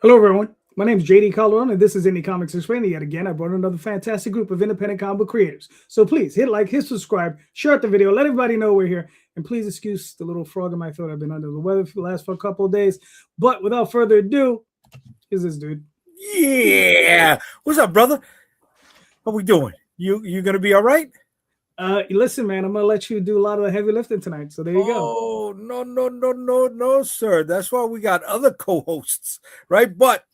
Hello, everyone. My name is JD Calderon, and this is Indy Comics Explained. Yet again, I brought another fantastic group of independent comic book creators. So please hit like, hit subscribe, share out the video, let everybody know we're here. And please excuse the little frog in my throat. I've been under the weather for the last couple of days. But without further ado, here's this dude. Yeah. What's up, brother? What we doing? You gonna be all right? Listen, man, I'm gonna let you do a lot of the heavy lifting tonight. So there you go. Oh, no, sir. That's why we got other co-hosts, right? But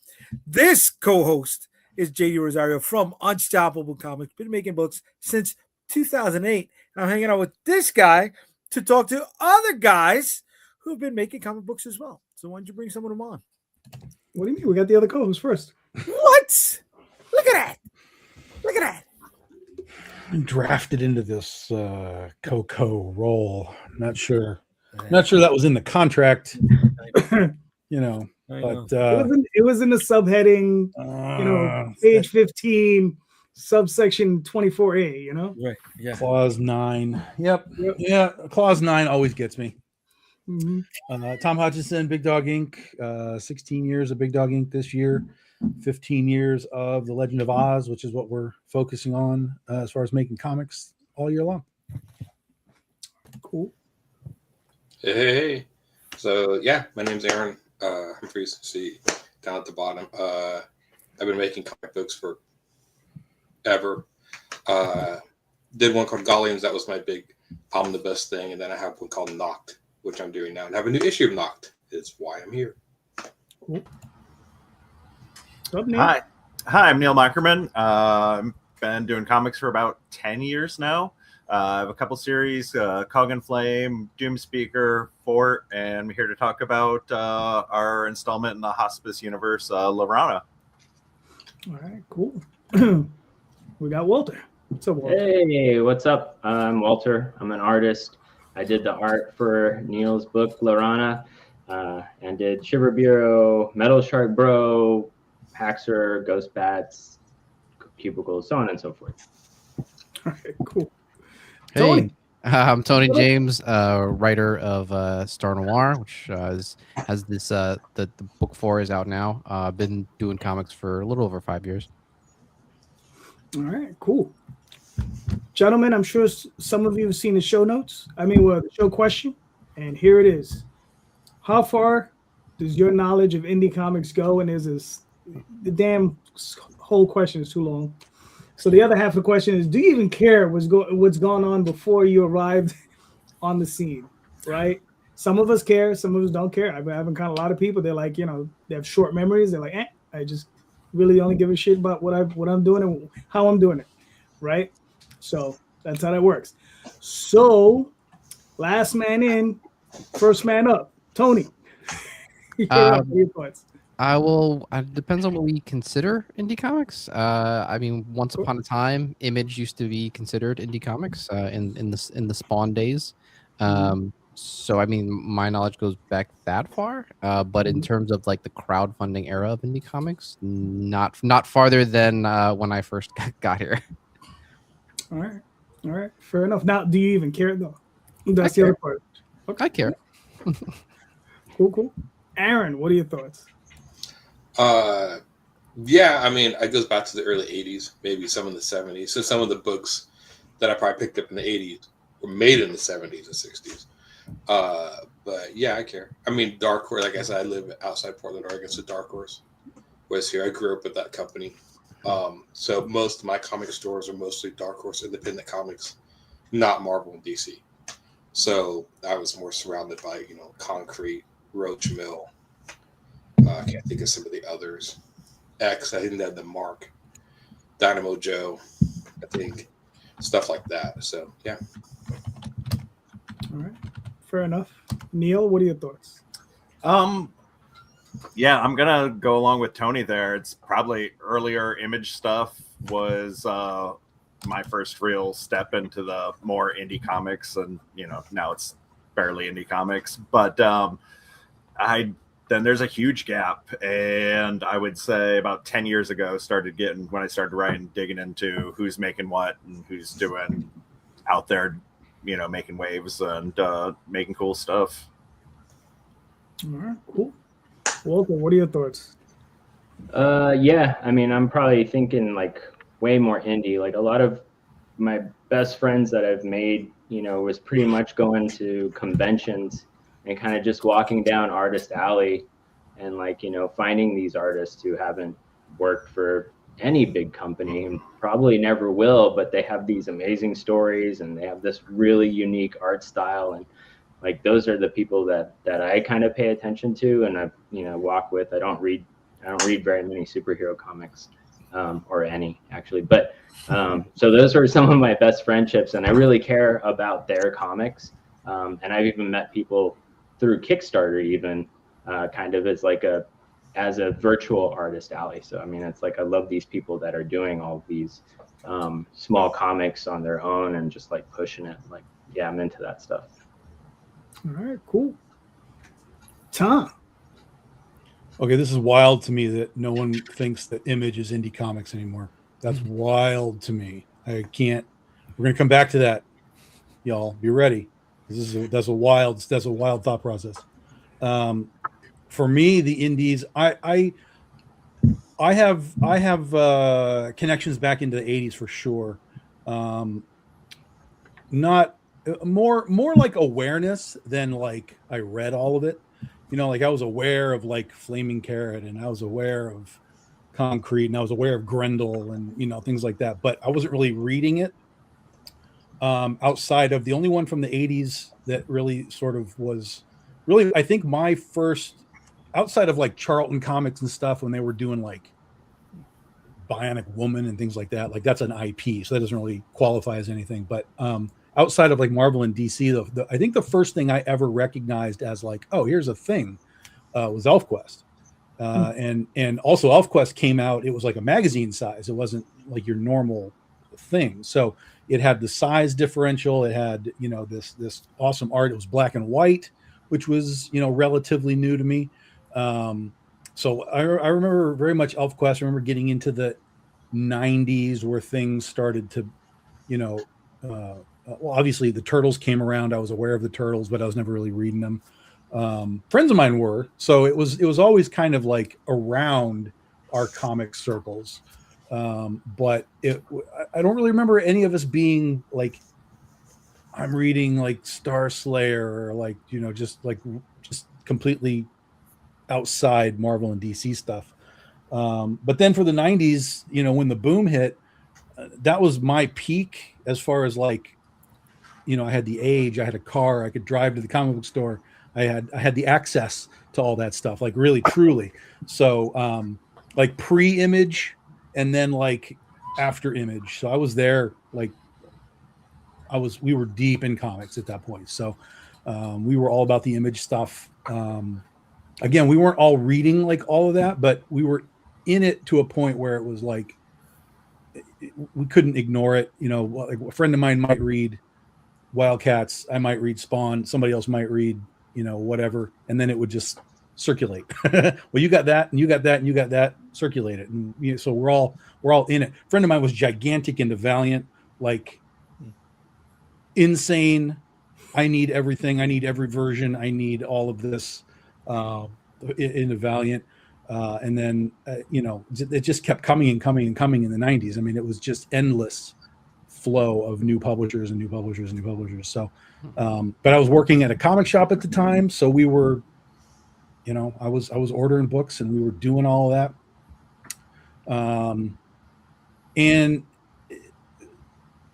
this co-host is JD Rosario from Unstoppable Comics. Been making books since 2008. And I'm hanging out with this guy to talk to other guys who've been making comic books as well. So why don't you bring some of them on? What do you mean? We got the other co-host first. What? Look at that. Look at that. Drafted into this Coco role. Not sure that was in the contract. But it was in the subheading, page 15, subsection 24A. Right? Yeah. Clause 9. Yep. Yeah. Clause 9 always gets me. Mm-hmm. Tom Hutchison, Big Dog Inc. 16 years of Big Dog Inc. this year. 15 years of The Legend of Oz, which is what we're focusing on as far as making comics all year long. Cool. Hey. So, yeah, my name's Aaron Humphres. See, down at the bottom. I've been making comic books forever. Did one called Gollians. That was my big omnibus thing. And then I have one called Knocked, which I'm doing now. And I have a new issue of Knocked. It's why I'm here. Cool. Up, Hi, I'm Neil Moherman. I've been doing comics for about 10 years now. I have a couple series, Cog and Flame, Doom Speaker, Fort, and we're here to talk about our installment in the Hospice universe, Lorana. All right, cool. We got Walter. What's up, Walter? Hey, what's up? I'm Walter. I'm an artist. I did the art for Neil's book, Lorana, and did Shiver Bureau, Metal Shark Bro, Paxer, Ghost Bats, Cubicles, so on and so forth. All right, cool. Hey, Tony. I'm Tony James, writer of Star Noir, which has this the book 4 is out now. I've been doing comics for a little over 5 years. All right, cool. Gentlemen, I'm sure some of you have seen the show notes. The show question, and here it is. How far does your knowledge of indie comics go? And the damn whole question is too long. So the other half of the question is, do you even care what's going on before you arrived on the scene, right? Some of us care, some of us don't care. I've encountered a lot of people, they're like, they have short memories. They're like, I just really only give a shit about what I'm doing and how I'm doing it, right? So that's how that works. So last man in, first man up. Tony, your thoughts. It depends on what we consider indie comics. Once upon a time, Image used to be considered indie comics in the Spawn days. So my knowledge goes back that far. But in terms of like the crowdfunding era of indie comics, not farther than when I first got here. All right, fair enough. Now, do you even care though? That's the other part. Okay. I care. Cool. Aaron, what are your thoughts? It goes back to the early 80s, maybe some in the 70s. So some of the books that I probably picked up in the 80s were made in the 70s and 60s. But yeah, I care. Dark Horse, like I said, I live outside Portland, Oregon, so Dark Horse was here. I grew up with that company. So most of my comic stores are mostly Dark Horse independent comics, not Marvel and DC. So I was more surrounded by, Concrete, Roach Mill. I can't think of some of the others. X, I didn't have the Mark, Dynamo Joe, I think, stuff like that. So yeah. All right, fair enough. Neil, what are your thoughts? Yeah, I'm gonna go along with Tony there. It's probably earlier Image stuff was my first real step into the more indie comics, and now it's barely indie comics. But then there's a huge gap, and I would say about 10 years ago when I started writing, digging into who's making what and who's doing out there, making waves and making cool stuff. All right, cool. Walter, what are your thoughts? Yeah, I mean, I'm probably thinking like way more indie. Like a lot of my best friends that I've made, was pretty much going to conventions and kind of just walking down Artist Alley and like, finding these artists who haven't worked for any big company and probably never will, but they have these amazing stories and they have this really unique art style. And like those are the people that I kind of pay attention to and I walk with. I don't read very many superhero comics, or any actually, but so those are some of my best friendships, and I really care about their comics. And I've even met people through Kickstarter, even kind of as a virtual artist alley. So I mean, it's like I love these people that are doing all these small comics on their own and just like pushing it. Like, yeah, I'm into that stuff. All right, cool. Tom. Okay, this is wild to me that no one thinks that Image is indie comics anymore. That's wild to me. I can't. We're gonna come back to that, y'all. Be ready. That's a wild thought process. For me, the indies, I have connections back into the '80s for sure. Not more like awareness than like I read all of it. Like I was aware of like Flaming Carrot, and I was aware of Concrete, and I was aware of Grendel, and things like that. But I wasn't really reading it. Outside of the only one from the '80s that really sort of was really, I think my first, outside of like Charlton Comics and stuff when they were doing like Bionic Woman and things like that. Like that's an IP, so that doesn't really qualify as anything. But outside of like Marvel and DC, I think the first thing I ever recognized as like, oh, here's a thing, was ElfQuest. And also ElfQuest came out, it was like a magazine size. It wasn't like your normal thing. So it had the size differential. It had, this awesome art. It was black and white, which was, relatively new to me. So I remember very much ElfQuest. I remember getting into the 90s where things started to, well, obviously the Turtles came around. I was aware of the Turtles, but I was never really reading them. Friends of mine were, so it was always kind of like around our comic circles. But I don't really remember any of us being like, I'm reading like Star Slayer or like, just completely outside Marvel and DC stuff. But then for the 90s, when the boom hit, that was my peak as far as like, I had the age, I had a car, I could drive to the comic book store. I had the access to all that stuff, like really, truly. So like pre-Image and then like after Image. So I was there, like we were deep in comics at that point. So we were all about the Image stuff. Again, we weren't all reading like all of that, but we were in it to a point where it was like, we couldn't ignore it. Like a friend of mine might read Wildcats, I might read Spawn, somebody else might read, whatever, and then it would just circulate. Well, you got that, and you got that, and you got that, circulate it. And so we're all in it. A friend of mine was gigantic into Valiant, like insane. I need everything, I need every version, I need all of this into Valiant. And then it just kept coming and coming and coming in the 90s. I mean, it was just endless flow of new publishers and new publishers and new publishers. So but I was working at a comic shop at the time, so we were, I was ordering books and we were doing all of that. And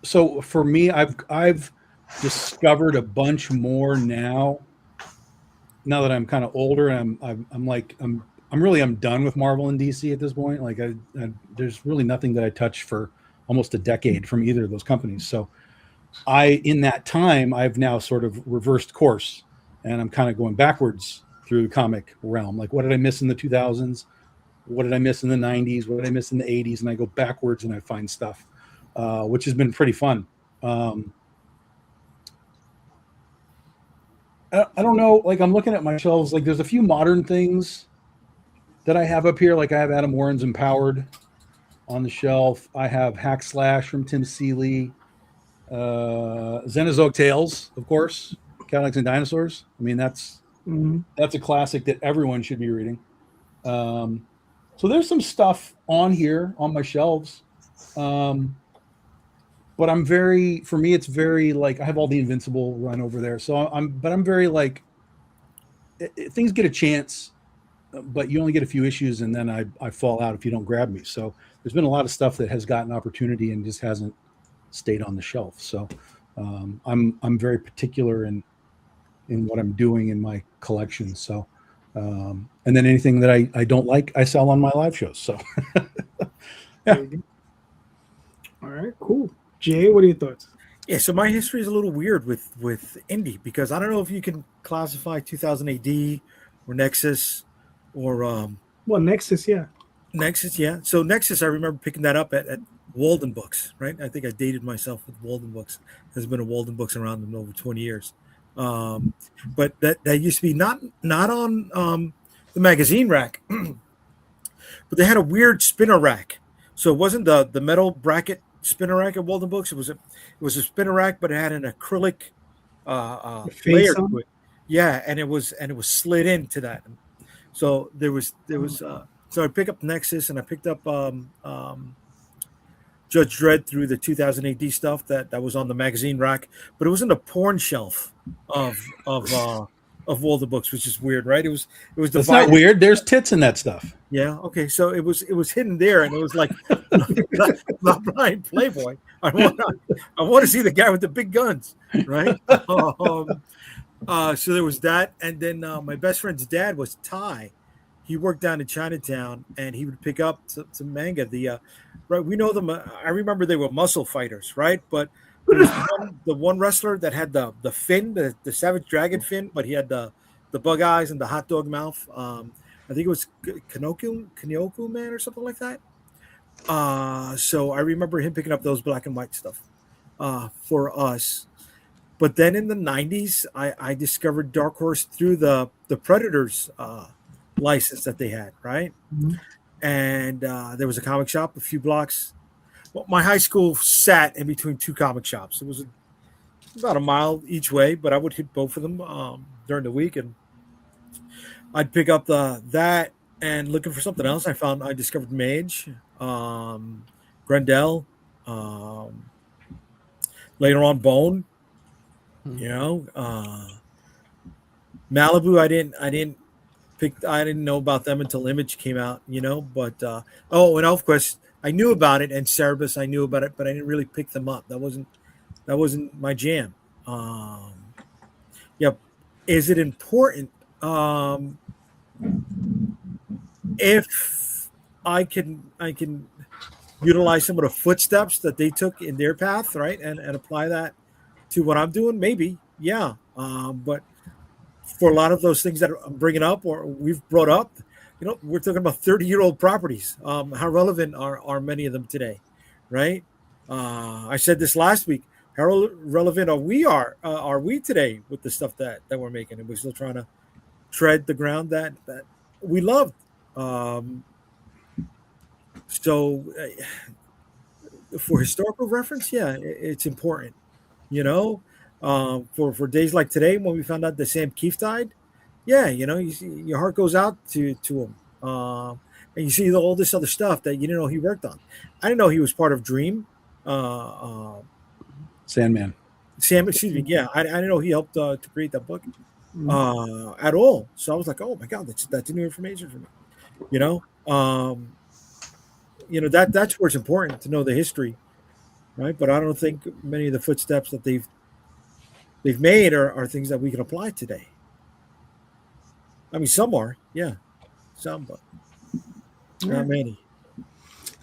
so for me, I've discovered a bunch more now that I'm kind of older, and I'm done with Marvel and DC at this point. Like there's really nothing that I touched for almost a decade from either of those companies. So in that time, I've now sort of reversed course, and I'm kind of going backwards through the comic realm. Like, what did I miss in the 2000s? What did I miss in the 90s? What did I miss in the 80s? And I go backwards and I find stuff, which has been pretty fun. I don't know. Like, I'm looking at my shelves. Like, there's a few modern things that I have up here. Like, I have Adam Warren's Empowered on the shelf. I have Hack Slash from Tim Seeley. Xenozoic Tales, of course. Cadillacs and Dinosaurs. I mean, that's a classic that everyone should be reading. So there's some stuff on here on my shelves. But for me, it's very like, I have all the Invincible run over there. So I'm very like, things get a chance, but you only get a few issues and then I fall out if you don't grab me. So there's been a lot of stuff that has gotten opportunity and just hasn't stayed on the shelf. So I'm very particular in what I'm doing in my collection. So, and then anything that I don't like, I sell on my live shows. So yeah. All right, cool. Jay, what are your thoughts? Yeah, so my history is a little weird with Indy because I don't know if you can classify 2000 AD or Nexus or Well, Nexus, yeah. Nexus, yeah. So Nexus, I remember picking that up at Walden Books, right? I think I dated myself with Walden Books. There's been a Walden Books around in over 20 years. But that used to be not on the magazine rack, but they had a weird spinner rack. So it wasn't the metal bracket spinner rack at Walden Books. It was a spinner rack, but it had an acrylic layer to it. Yeah, and it was slid into that. So there was so I picked up Nexus and I picked up Judge Dredd through the 2000 AD stuff that was on the magazine rack, but it was in the porn shelf of Walden Books, which is weird, right? It was divided. That's not weird. There's tits in that stuff. Yeah. Okay. So it was hidden there, and it was like not blind Playboy. I want to see the guy with the big guns, right? So there was that, and then my best friend's dad was Thai. He worked down in Chinatown, and he would pick up some manga. Right, we know them. I remember they were muscle fighters, right? But there was the one wrestler that had the fin, the Savage Dragon fin, but he had the bug eyes and the hot dog mouth. I think it was Kanyoku Man or something like that. So I remember him picking up those black and white stuff for us. But then in the 90s, I discovered Dark Horse through the Predators license that they had, right? Mm-hmm. And there was a comic shop a few blocks. Well, my high school sat in between two comic shops. It was about a mile each way, but I would hit both of them during the week, and I'd pick up that and looking for something else. I discovered Mage, Grendel, later on Bone. You know, Malibu. I didn't know about them until Image came out. You know, but and Elfquest, I knew about it, and Cerebus, I knew about it, but I didn't really pick them up. That wasn't my jam. Yeah, is it important? If I can utilize some of the footsteps that they took in their path, right, and apply that to what I'm doing, maybe, yeah. But for a lot of those things that I'm bringing up or we've brought up, you know, we're talking about 30-year-old properties. How relevant are many of them today, right? I said this last week. How relevant are we today with the stuff that we're making, and we're still trying to tread the ground that we loved. So for historical reference, yeah, it's important. You know, for days like today when we found out that Sam Keefe died, yeah, you know, your heart goes out to him, and you see all this other stuff that you didn't know he worked on. I didn't know he was part of Dream. Sandman. Excuse me. Yeah, I didn't know he helped to create that book at all. So I was like, oh my god, that's new information for me. You know, that's where it's important to know the history, right? But I don't think many of the footsteps that they've made are things that we can apply today. I mean, some are, yeah, some, but not many.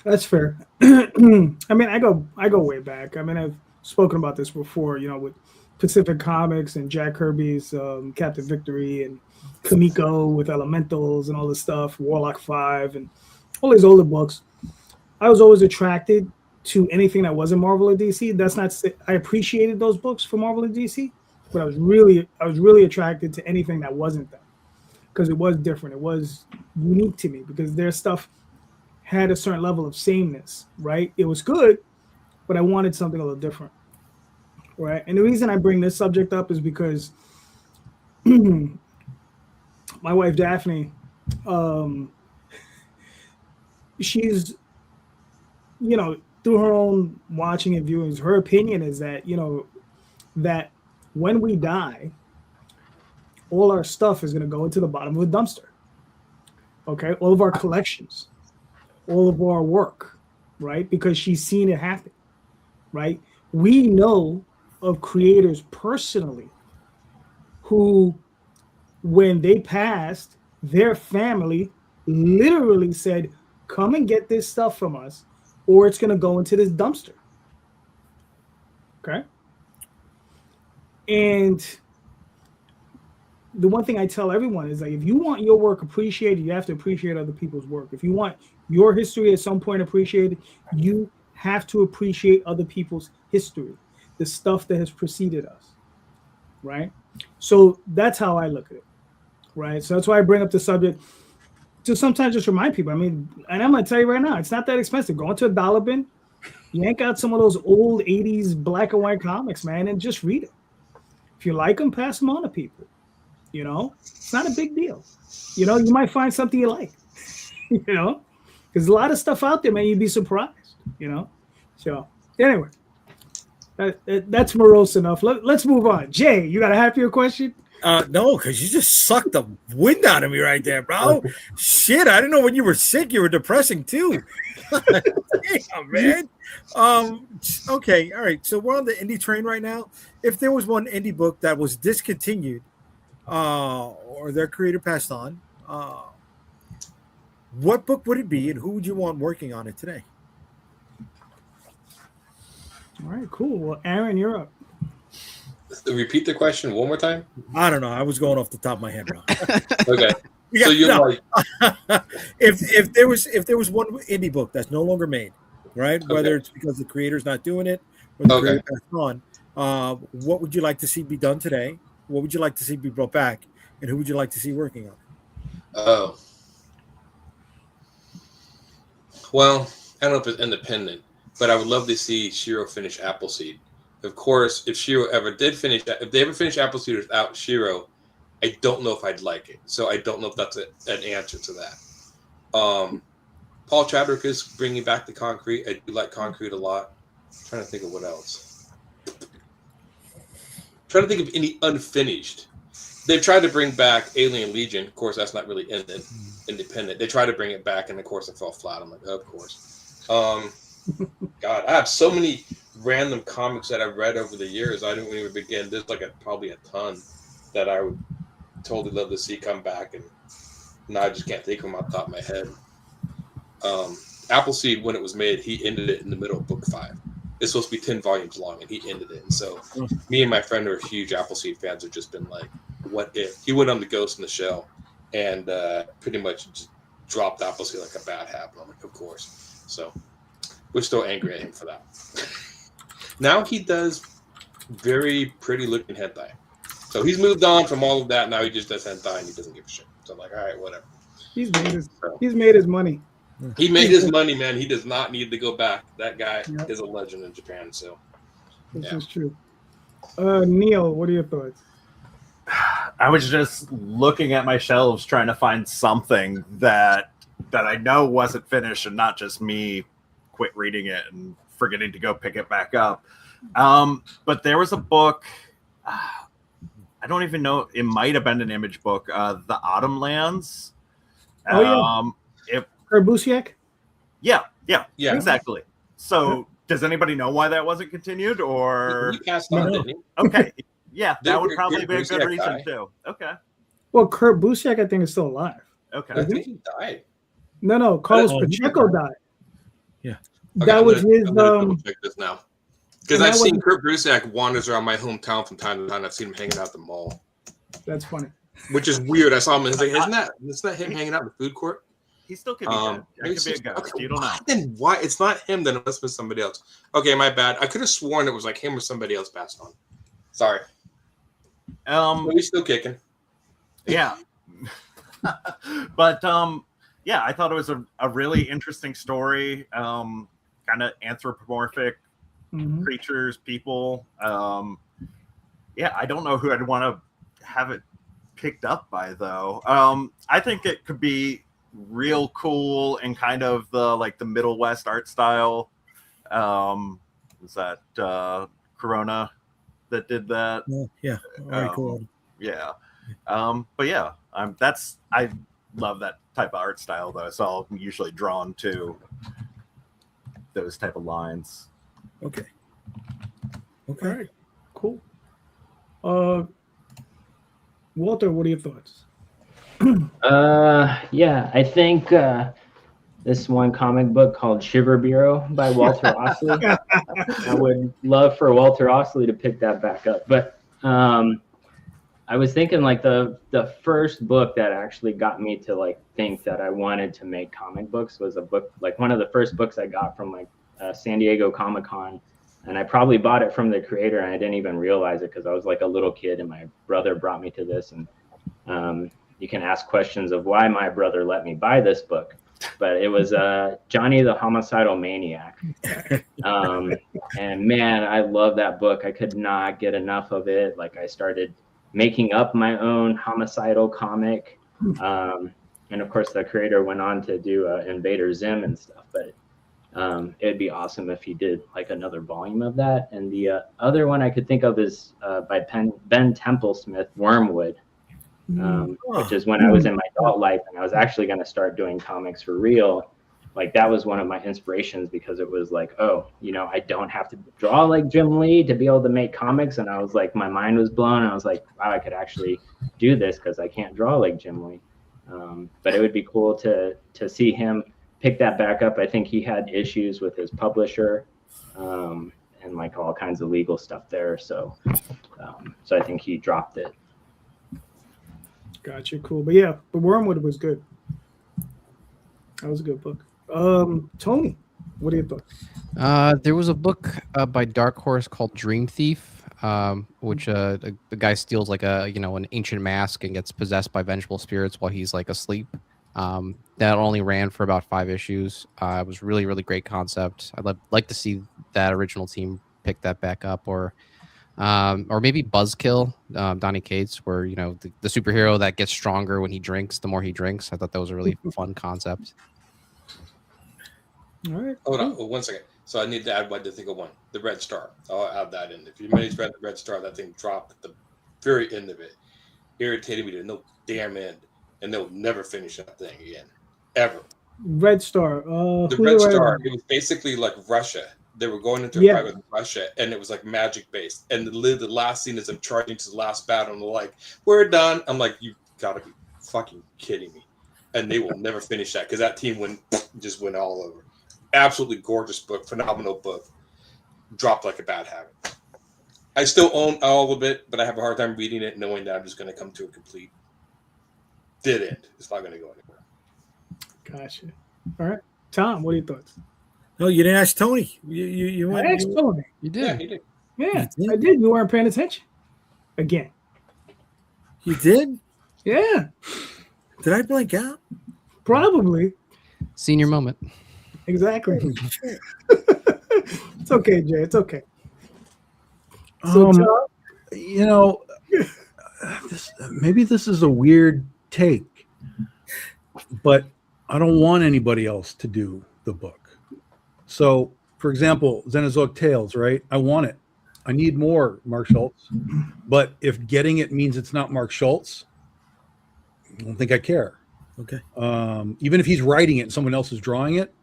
That's fair. I mean, I go way back. I mean, I've spoken about this before, you know, with Pacific Comics and Jack Kirby's Captain Victory and Kamiko with Elementals and all this stuff, Warlock 5 and all these older books. I was always attracted to anything that wasn't Marvel or DC. That's not, I appreciated those books for Marvel and DC, but I was really attracted to anything that wasn't them because it was different. It was unique to me because their stuff had a certain level of sameness, right? It was good, but I wanted something a little different, right? And the reason I bring this subject up is because my wife Daphne, she's, through her own watching and viewings, her opinion is that, that when we die, all our stuff is going to go into the bottom of a dumpster. Okay. All of our collections, all of our work, right? Because she's seen it happen, right? We know of creators personally who, when they passed, their family literally said, come and get this stuff from us, or it's going to go into this dumpster. Okay. And the one thing I tell everyone is, like, if you want your work appreciated, you have to appreciate other people's work. If you want your history at some point appreciated, you have to appreciate other people's history, the stuff that has preceded us, right? So that's how I look at it, right? So that's why I bring up the subject to sometimes just remind people. I mean, and I'm going to tell you right now, it's not that expensive. Go into a dollar bin, yank out some of those old 80s black and white comics, man, and just read it. If you like them, pass them on to people. It's not a big deal. You might find something you like, there's a lot of stuff out there, man. You'd be surprised, So anyway, that's morose enough. Let's move on. Jay, you got a happier question? No, because you just sucked the wind out of me right there, bro. Shit, I didn't know when you were sick, you were depressing too. Damn, man. Okay, all right. So we're on the indie train right now. If there was one indie book that was discontinued, or their creator passed on, what book would it be, and who would you want working on it today? All right, cool. Well, Aaron, you're up. Repeat the question one more time. I don't know. I was going off the top of my head, bro. Okay. So you're like, if there was one indie book that's no longer made, right? Okay. Whether it's because the creator's not doing it or the creator passed on, what would you like to see be done today? What would you like to see be brought back, and who would you like to see working on it? Oh, well, I don't know if it's independent, but I would love to see Shiro finish Appleseed. Of course, if Shiro ever did finish that, if they ever finish Appleseed without Shiro, I don't know if I'd like it. So I don't know if that's an answer to that. Paul Chadwick is bringing back the Concrete. I do like Concrete a lot. I'm trying to think of what else. Trying to think of any unfinished. They've tried to bring back Alien Legion. Of course, that's not really independent. They tried to bring it back, and of course, it fell flat. I'm like, of course. God, I have so many random comics that I've read over the years. I don't even begin. There's like probably a ton that I would totally love to see come back, and now I just can't think of them off the top of my head. Appleseed, when it was made, he ended it in the middle of book 5. It's supposed to be 10 volumes long, and he ended it. And so me and my friend who are huge Appleseed fans have just been like, what if? He went on the Ghost in the Shell and pretty much just dropped Appleseed like a bad habit. I'm like, of course. So we're still angry at him for that. Now he does very pretty looking hentai. So he's moved on from all of that. Now he just does hentai and he doesn't give a shit. So I'm like, all right, whatever. He's made his money. He made his money, man. He does not need to go back. That guy is a legend in Japan. So this is true. Neil, what are your thoughts? I was just looking at my shelves trying to find something that I know wasn't finished and not just me quit reading it and forgetting to go pick it back up. But there was a book, I don't even know, it might have been an Image book, The Autumn Lands. Kurt Busiek? Yeah, exactly. So does anybody know why that wasn't continued, or he passed on, didn't he? Okay. Yeah, that would probably be a good reason too. Okay. Well, Kurt Busiek, I think, is still alive. Okay. I think he died. No, Carlos Pacheco died. Yeah. That was his. I'm gonna double check this now, because I've seen was, Kurt Busiek wanders around my hometown from time to time. I've seen him hanging out at the mall. That's funny. Which is weird. I saw him and I was like, isn't that him hanging out in the food court? He still could be dead. That could be a ghost. Okay, You don't know. Then why? It's not him. Then it must have been somebody else. Okay, my bad. I could have sworn it was like him or somebody else passed on. Sorry. But he's still kicking. Yeah. But yeah, I thought it was a really interesting story. Kind of anthropomorphic creatures, people. Yeah, I don't know who I'd want to have it picked up by though. I think it could be real cool and kind of the Middle West art style. Was that Corona that did that? Yeah. All right, cool. Yeah. But yeah, I love that type of art style though. So I'm usually drawn to those type of lines. Okay. All right, cool. Walter, what are your thoughts? Yeah, I think this one comic book called Shiver Bureau by Walter Osley. I would love for Walter Osley to pick that back up. But I was thinking like the first book that actually got me to like think that I wanted to make comic books was a book, like one of the first books I got from like San Diego Comic-Con. And I probably bought it from the creator and I didn't even realize it because I was like a little kid and my brother brought me to this. And you can ask questions of why my brother let me buy this book. But it was Johnny the Homicidal Maniac. And man, I love that book. I could not get enough of it. Like I started making up my own homicidal comic. And of course, the creator went on to do Invader Zim and stuff. But it'd be awesome if he did like another volume of that. And the other one I could think of is by Ben Templesmith, Wormwood. Which is when I was in my adult life and I was actually going to start doing comics for real. Like that was one of my inspirations because it was like, oh, you know, I don't have to draw like Jim Lee to be able to make comics. And I was like, my mind was blown. I was like, wow, I could actually do this because I can't draw like Jim Lee. But it would be cool to see him pick that back up. I think he had issues with his publisher and like all kinds of legal stuff there. So I think he dropped it. Gotcha, cool. But yeah, but Wormwood was good. That was a good book. Tony, what are your thoughts? There was a book by Dark Horse called Dream Thief, which the guy steals like an ancient mask and gets possessed by vengeful spirits while he's like asleep. That only ran for about 5 issues. It was really, really great concept. I'd like to see that original team pick that back up, or maybe Buzzkill, Donny Cates, where the superhero that gets stronger when he drinks, the more he drinks. I thought that was a really fun concept. All right. Hold on, 1 second. So I need to add one to think of one. The Red Star. I'll add that in. If anybody's read the Red Star, that thing dropped at the very end of it. Irritated me to no damn end. And they'll never finish that thing again. Ever. Red Star. The Red Star, it was basically like Russia. They were going into a fight with Russia, and it was like magic based. And the last scene is them charging to the last battle, and they're like, "We're done." I'm like, "You gotta be fucking kidding me!" And they will never finish that because that team went all over. Absolutely gorgeous book, phenomenal book. Dropped like a bad habit. I still own all of it, but I have a hard time reading it, knowing that I'm just going to come to a complete dead end. It's not going to go anywhere. Gotcha. All right, Tom, what are your thoughts? No, you didn't ask Tony. You I asked Tony. You did. Yeah, he did. Yeah, I did. You weren't paying attention. Again. You did? Yeah. Did I blank out? Probably. Senior moment. Exactly. It's okay, Jay. It's okay. So, maybe this is a weird take, but I don't want anybody else to do the book. So, for example, Xenozoic Tales, right? I want it. I need more Mark Schultz. But if getting it means it's not Mark Schultz, I don't think I care. Okay. Even if he's writing it and someone else is drawing it,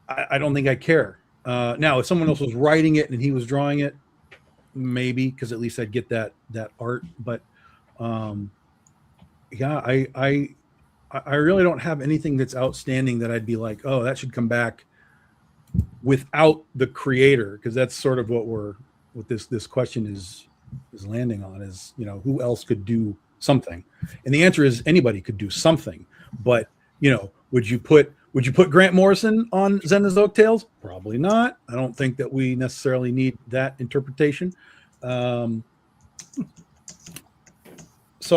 I don't think I care. Now, if someone else was writing it and he was drawing it, maybe, because at least I'd get that art. But yeah, I really don't have anything that's outstanding that I'd be like, oh, that should come back without the creator, because that's sort of what this question is landing on, is who else could do something. And the answer is anybody could do something. But would you put Grant Morrison on Xenozoic Tales? Probably not. I don't think that we necessarily need that interpretation. So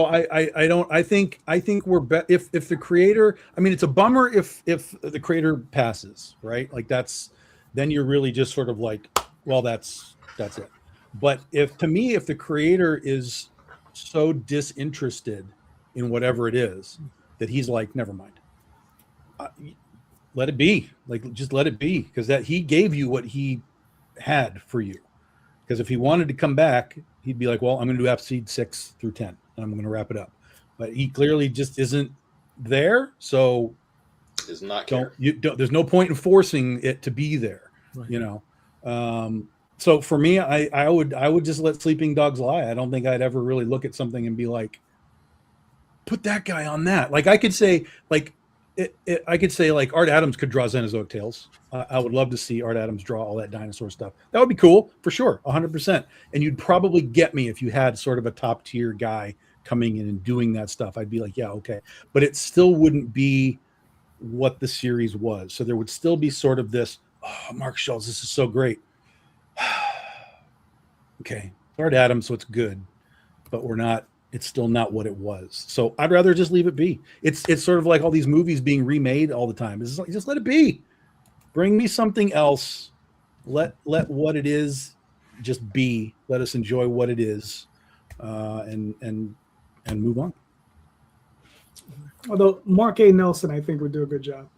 I think we're if the creator, I mean, it's a bummer if the creator passes, right? Like then you're really just sort of like, well, that's it. But if the creator is so disinterested in whatever it is that he's like, never mind, let it be. Like, just let it be, because that he gave you what he had for you. Because if he wanted to come back, he'd be like, well, I'm going to do Appleseed 6 through 10, and I'm going to wrap it up. But he clearly just isn't there, so Is not there's no point in forcing it to be there, Right. you know. So for me, I would just let sleeping dogs lie. I don't think I'd ever really look at something and be like, put that guy on that. Like, I could say, like, I could say, like, Art Adams could draw Xenozoic Tales. I would love to see Art Adams draw all that dinosaur stuff. That would be cool, for sure, 100%. And you'd probably get me if you had sort of a top tier guy coming in and doing that stuff. I'd be like, yeah, okay. But it still wouldn't be what the series was. So there would still be sort of this, oh, Mark Schultz, this is so great. Okay, Art Adams, so it's good, but it's still not what it was. So I'd rather just leave it be. It's sort of like all these movies being remade all the time. It's like, just let it be. Bring me something else. Let what it is just be. Let us enjoy what it is, and move on. Although Mark A. Nelson, I think, would do a good job.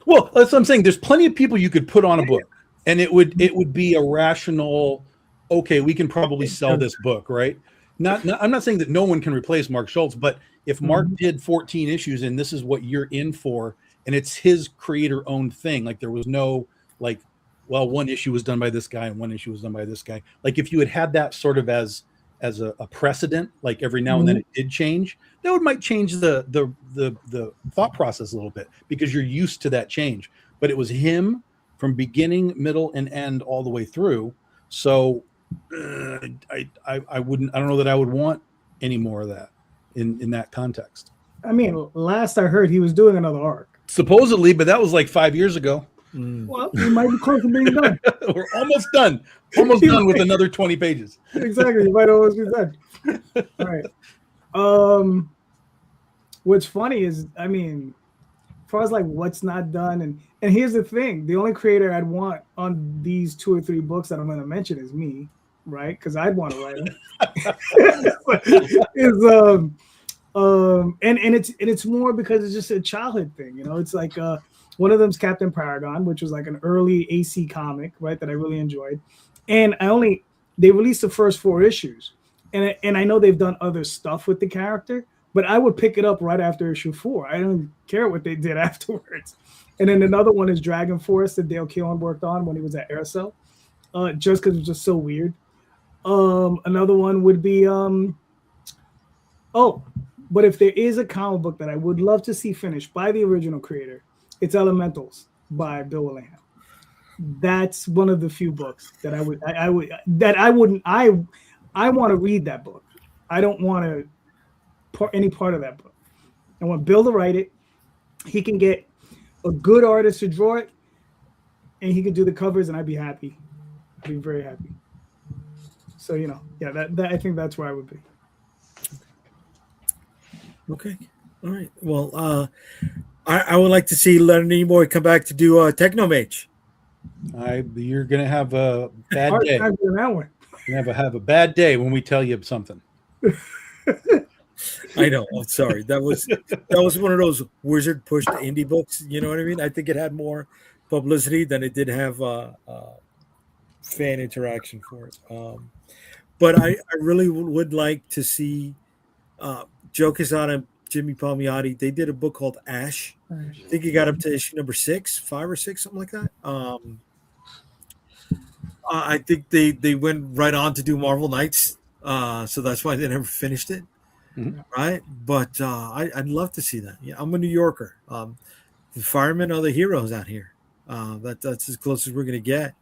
Well, that's what I'm saying. There's plenty of people you could put on a book, and it would be a rational. Okay, we can probably sell this book, right? I'm not saying that no one can replace Mark Schultz, but if Mark did 14 issues and this is what you're in for, and it's his creator-owned thing, like there was no like, well, one issue was done by this guy and one issue was done by this guy. Like if you had that sort of as a precedent, like every now and then it did change, that might change the thought process a little bit because you're used to that change. But it was him from beginning, middle, and end all the way through. So I don't know that I would want any more of that in that context. I mean, last I heard, he was doing another arc. Supposedly, but that was like 5 years ago. Well, he might be close to being done. We're almost done. Almost done with another 20 pages. Exactly. You might almost be done. All right. What's funny is, I mean, as far as like what's not done, and here's the thing: the only creator I'd want on these 2 or 3 books that I'm going to mention is me, right? Because I'd want to write them. And it's more because it's just a childhood thing, you know. It's like one of them's Captain Paragon, which was like an early AC comic, right? That I really enjoyed, and they released the first 4 issues, and I know they've done other stuff with the character. But I would pick it up right after issue 4. I don't care what they did afterwards. And then another one is Dragon Force that Dale Keown worked on when he was at Aircel, just because it was just so weird. Another one would be, but if there is a comic book that I would love to see finished by the original creator, it's Elementals by Bill Willingham. That's one of the few books that I want to read that book. I don't want to any part of that book. I want Bill to write it. He can get a good artist to draw it, and he can do the covers, and I'd be happy. I'd be very happy. So, you know, yeah, that I think that's where I would be. Okay. All right. Well, I would like to see Leonard Nimoy come back to do Technomage. You're gonna have a bad day. You're gonna have a bad day when we tell you something. I know. I'm sorry. That was one of those wizard push to indie books. You know what I mean? I think it had more publicity than it did have fan interaction for it. But I really would like to see Joe Quesada and Jimmy Palmiotti. They did a book called Ash. I think he got up to issue number 5 or 6, something like that. I think they went right on to do Marvel Knights. So that's why they never finished it. Mm-hmm. Right, but I'd love to see that. Yeah, I'm a New Yorker. The firemen are the heroes out here. That's as close as we're gonna get.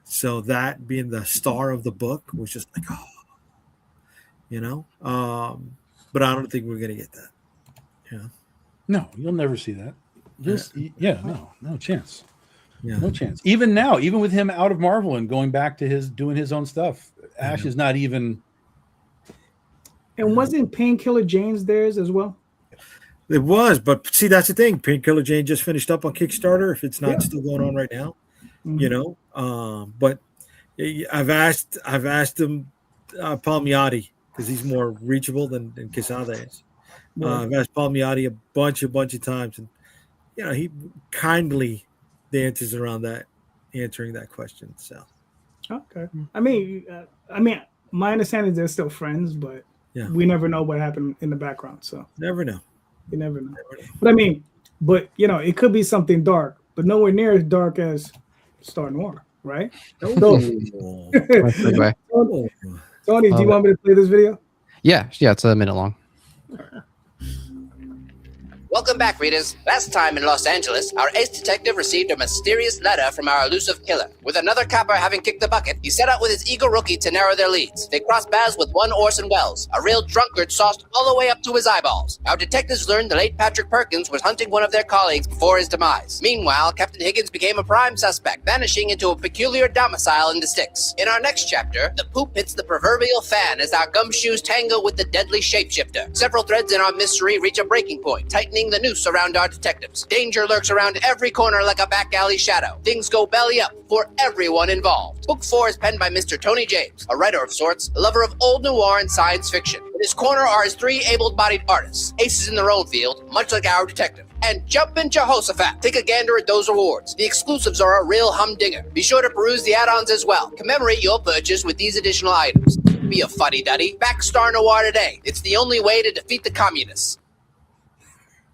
So that being the star of the book was just like, oh, you know. But I don't think we're gonna get that. Yeah. No, you'll never see that. No chance. Yeah. No chance. Even now, even with him out of Marvel and going back to doing his own stuff, Ash is not even. And wasn't Painkiller Jane's theirs as well? It was, but see, that's the thing. Painkiller Jane just finished up on Kickstarter. If it's not still going on right now, you know. But I've asked him Palmiotti because he's more reachable than Quesada is. I've asked Palmiotti a bunch of times, and he kindly dances around answering that question. So Okay. I mean, my understanding is they're still friends, but Yeah. we never know what happened in the background. So never know. you never know. But I mean, it could be something dark, but nowhere near as dark as Star Noir, right? So, Oh. Segue. Tony, do you want me to play this video? Yeah, it's a minute long. Welcome back, readers. Last time in Los Angeles, our ace detective received a mysterious letter from our elusive killer. With another copper having kicked the bucket, he set out with his eager rookie to narrow their leads. They crossed paths with one Orson Welles, a real drunkard sauced all the way up to his eyeballs. Our detectives learned the late Patrick Perkins was hunting one of their colleagues before his demise. Meanwhile, Captain Higgins became a prime suspect, vanishing into a peculiar domicile in the sticks. In our next chapter, the poop hits the proverbial fan as our gumshoes tango with the deadly shapeshifter. Several threads in our mystery reach a breaking point, tightening the noose around our detectives. Danger lurks around every corner like a back alley shadow. Things go belly up for everyone involved. Book 4 is penned by Mr. Tony James, a writer of sorts, a lover of old noir and science fiction. In his corner are his 3 able-bodied artists, aces in their own field, much like our detective. And jumpin' Jehoshaphat, take a gander at those rewards. The exclusives are a real humdinger. Be sure to peruse the add-ons as well. Commemorate your purchase with these additional items. Be a fuddy-duddy. Back Star Noir today. It's the only way to defeat the communists.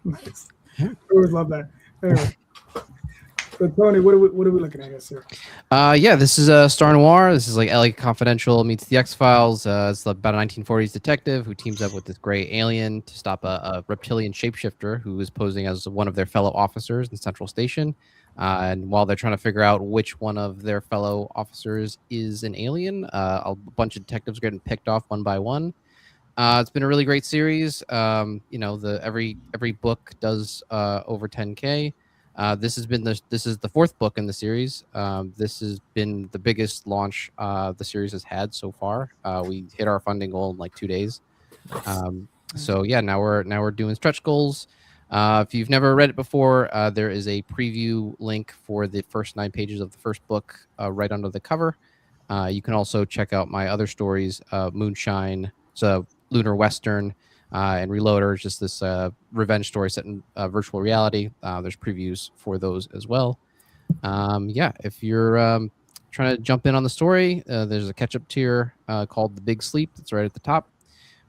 Nice. I always love that. Anyway. So Tony, what are we looking at here, sir? Yeah, this is Star Noir. This is like LA Confidential meets the X-Files. It's about a 1940s detective who teams up with this gray alien to stop a reptilian shapeshifter who is posing as one of their fellow officers in Central Station. And while they're trying to figure out which one of their fellow officers is an alien, a bunch of detectives are getting picked off one by one. It's been a really great series. Every book does over 10K. This is the 4th book in the series. This has been the biggest launch the series has had so far. We hit our funding goal in like 2 days. So yeah, now we're doing stretch goals. If you've never read it before, there is a preview link for the first 9 pages of the first book right under the cover. You can also check out my other stories, Moonshine. It's a lunar western, and Reloader is just this revenge story set in virtual reality. There's previews for those as well. If you're trying to jump in on the story, there's a catch-up tier called The Big Sleep that's right at the top.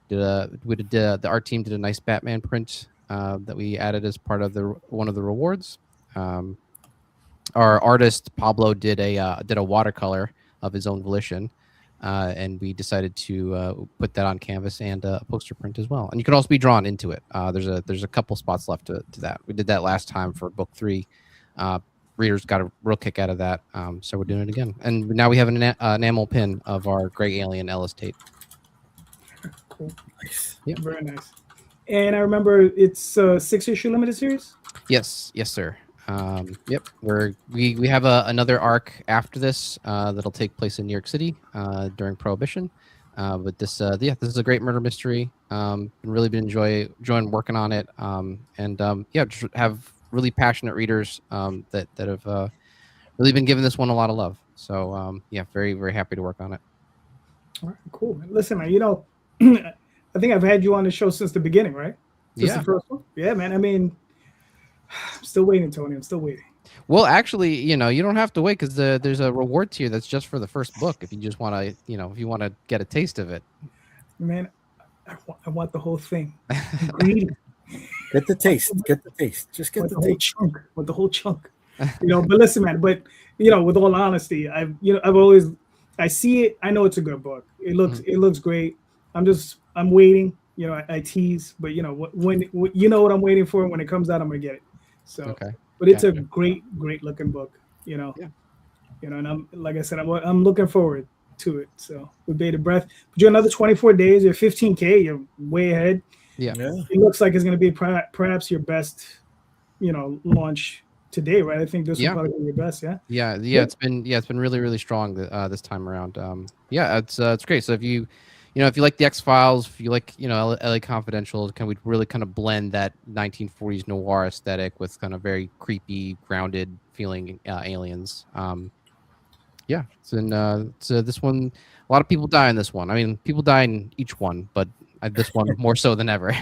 The art team did a nice Batman print that we added as part of one of the rewards. Our artist Pablo did a watercolor of his own volition. And we decided to put that on canvas and a poster print as well. And you can also be drawn into it. There's a couple spots left to that. We did that last time for book 3. Readers got a real kick out of that. So we're doing it again. And now we have an enamel pin of our gray alien Ellis Tate. Cool. Nice. Yep. Very nice. And I remember it's a 6-issue limited series? Yes, sir. Yep, we have another arc after this that'll take place in New York City during Prohibition. But this is a great murder mystery. Really been enjoying working on it. Just have really passionate readers that have really been giving this one a lot of love. So very, very happy to work on it. All right, cool. Listen, man, I think I've had you on the show since the beginning, right? Since the first one? Yeah, man. I mean, I'm still waiting, Tony. I'm still waiting. Well, actually, you don't have to wait because there's a reward tier that's just for the first book. If you just want to, if you want to get a taste of it. Man, I want the whole thing. I'm greedy. Get the taste. Just get the taste. With the whole chunk. But listen, man. But with all honesty, I see it. I know it's a good book. It looks great. I'm waiting. I tease, but when what I'm waiting for, when it comes out, I'm gonna get it. So, okay. But it's a great looking book. And I'm like I said, I'm looking forward to it. So with bated breath. But you're another 24 days. You're 15K. You're way ahead. Yeah. It looks like it's gonna be perhaps your best, launch today, right? I think this will probably be your best. Yeah. It's been really, really strong this time around. It's great. So if you like the X-Files, if you like, LA Confidential, we really kind of blend that 1940s noir aesthetic with kind of very creepy, grounded feeling aliens. So this one, a lot of people die in this one. I mean, people die in each one, but this one more so than ever.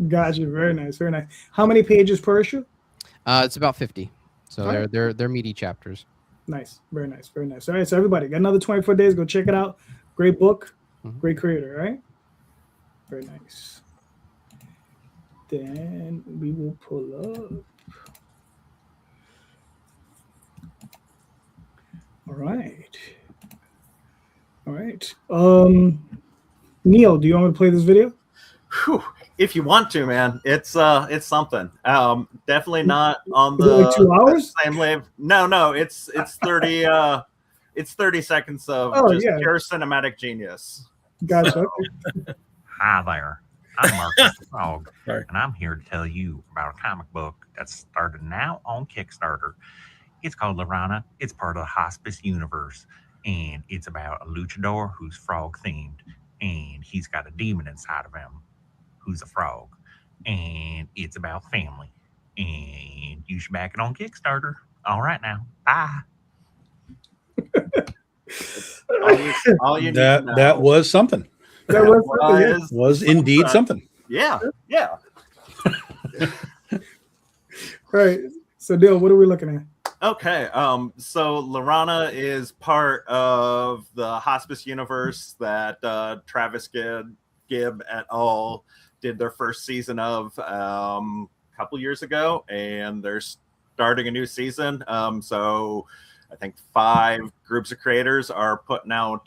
Gotcha. Very nice. Very nice. How many pages per issue? It's about 50. So All right. they're meaty chapters. Nice, very nice, very nice. All right, so everybody got another 24 days. Go check it out. Great book, great creator. All right, very nice. Then we will pull up. All right. All right. Neil, do you want me to play this video? Whew. If you want to, man, it's something. Definitely not on Is it like 2 hours? same wave. No, it's 30 it's 30 seconds of just pure cinematic genius. Gotcha. Hi there. I'm Marcus the Frog, and I'm here to tell you about a comic book that's started now on Kickstarter. It's called Lorana. It's part of the Hospice universe, and it's about a luchador who's frog themed, and he's got a demon inside of him who's a frog, and it's about family. And you should back it on Kickstarter. All right now, bye. All you need that to know. that was something. That Was indeed something. Yeah. All right. So, Neil, what are we looking at? Okay, so Lorana is part of the Hospice universe that Travis Gibb et al. Did their first season of a couple years ago, and they're starting a new season. So I think 5 groups of creators are putting out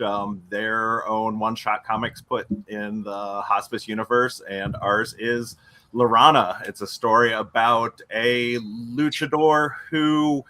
their own one-shot comics put in the Hospice universe, and ours is Lorana. It's a story about a luchador who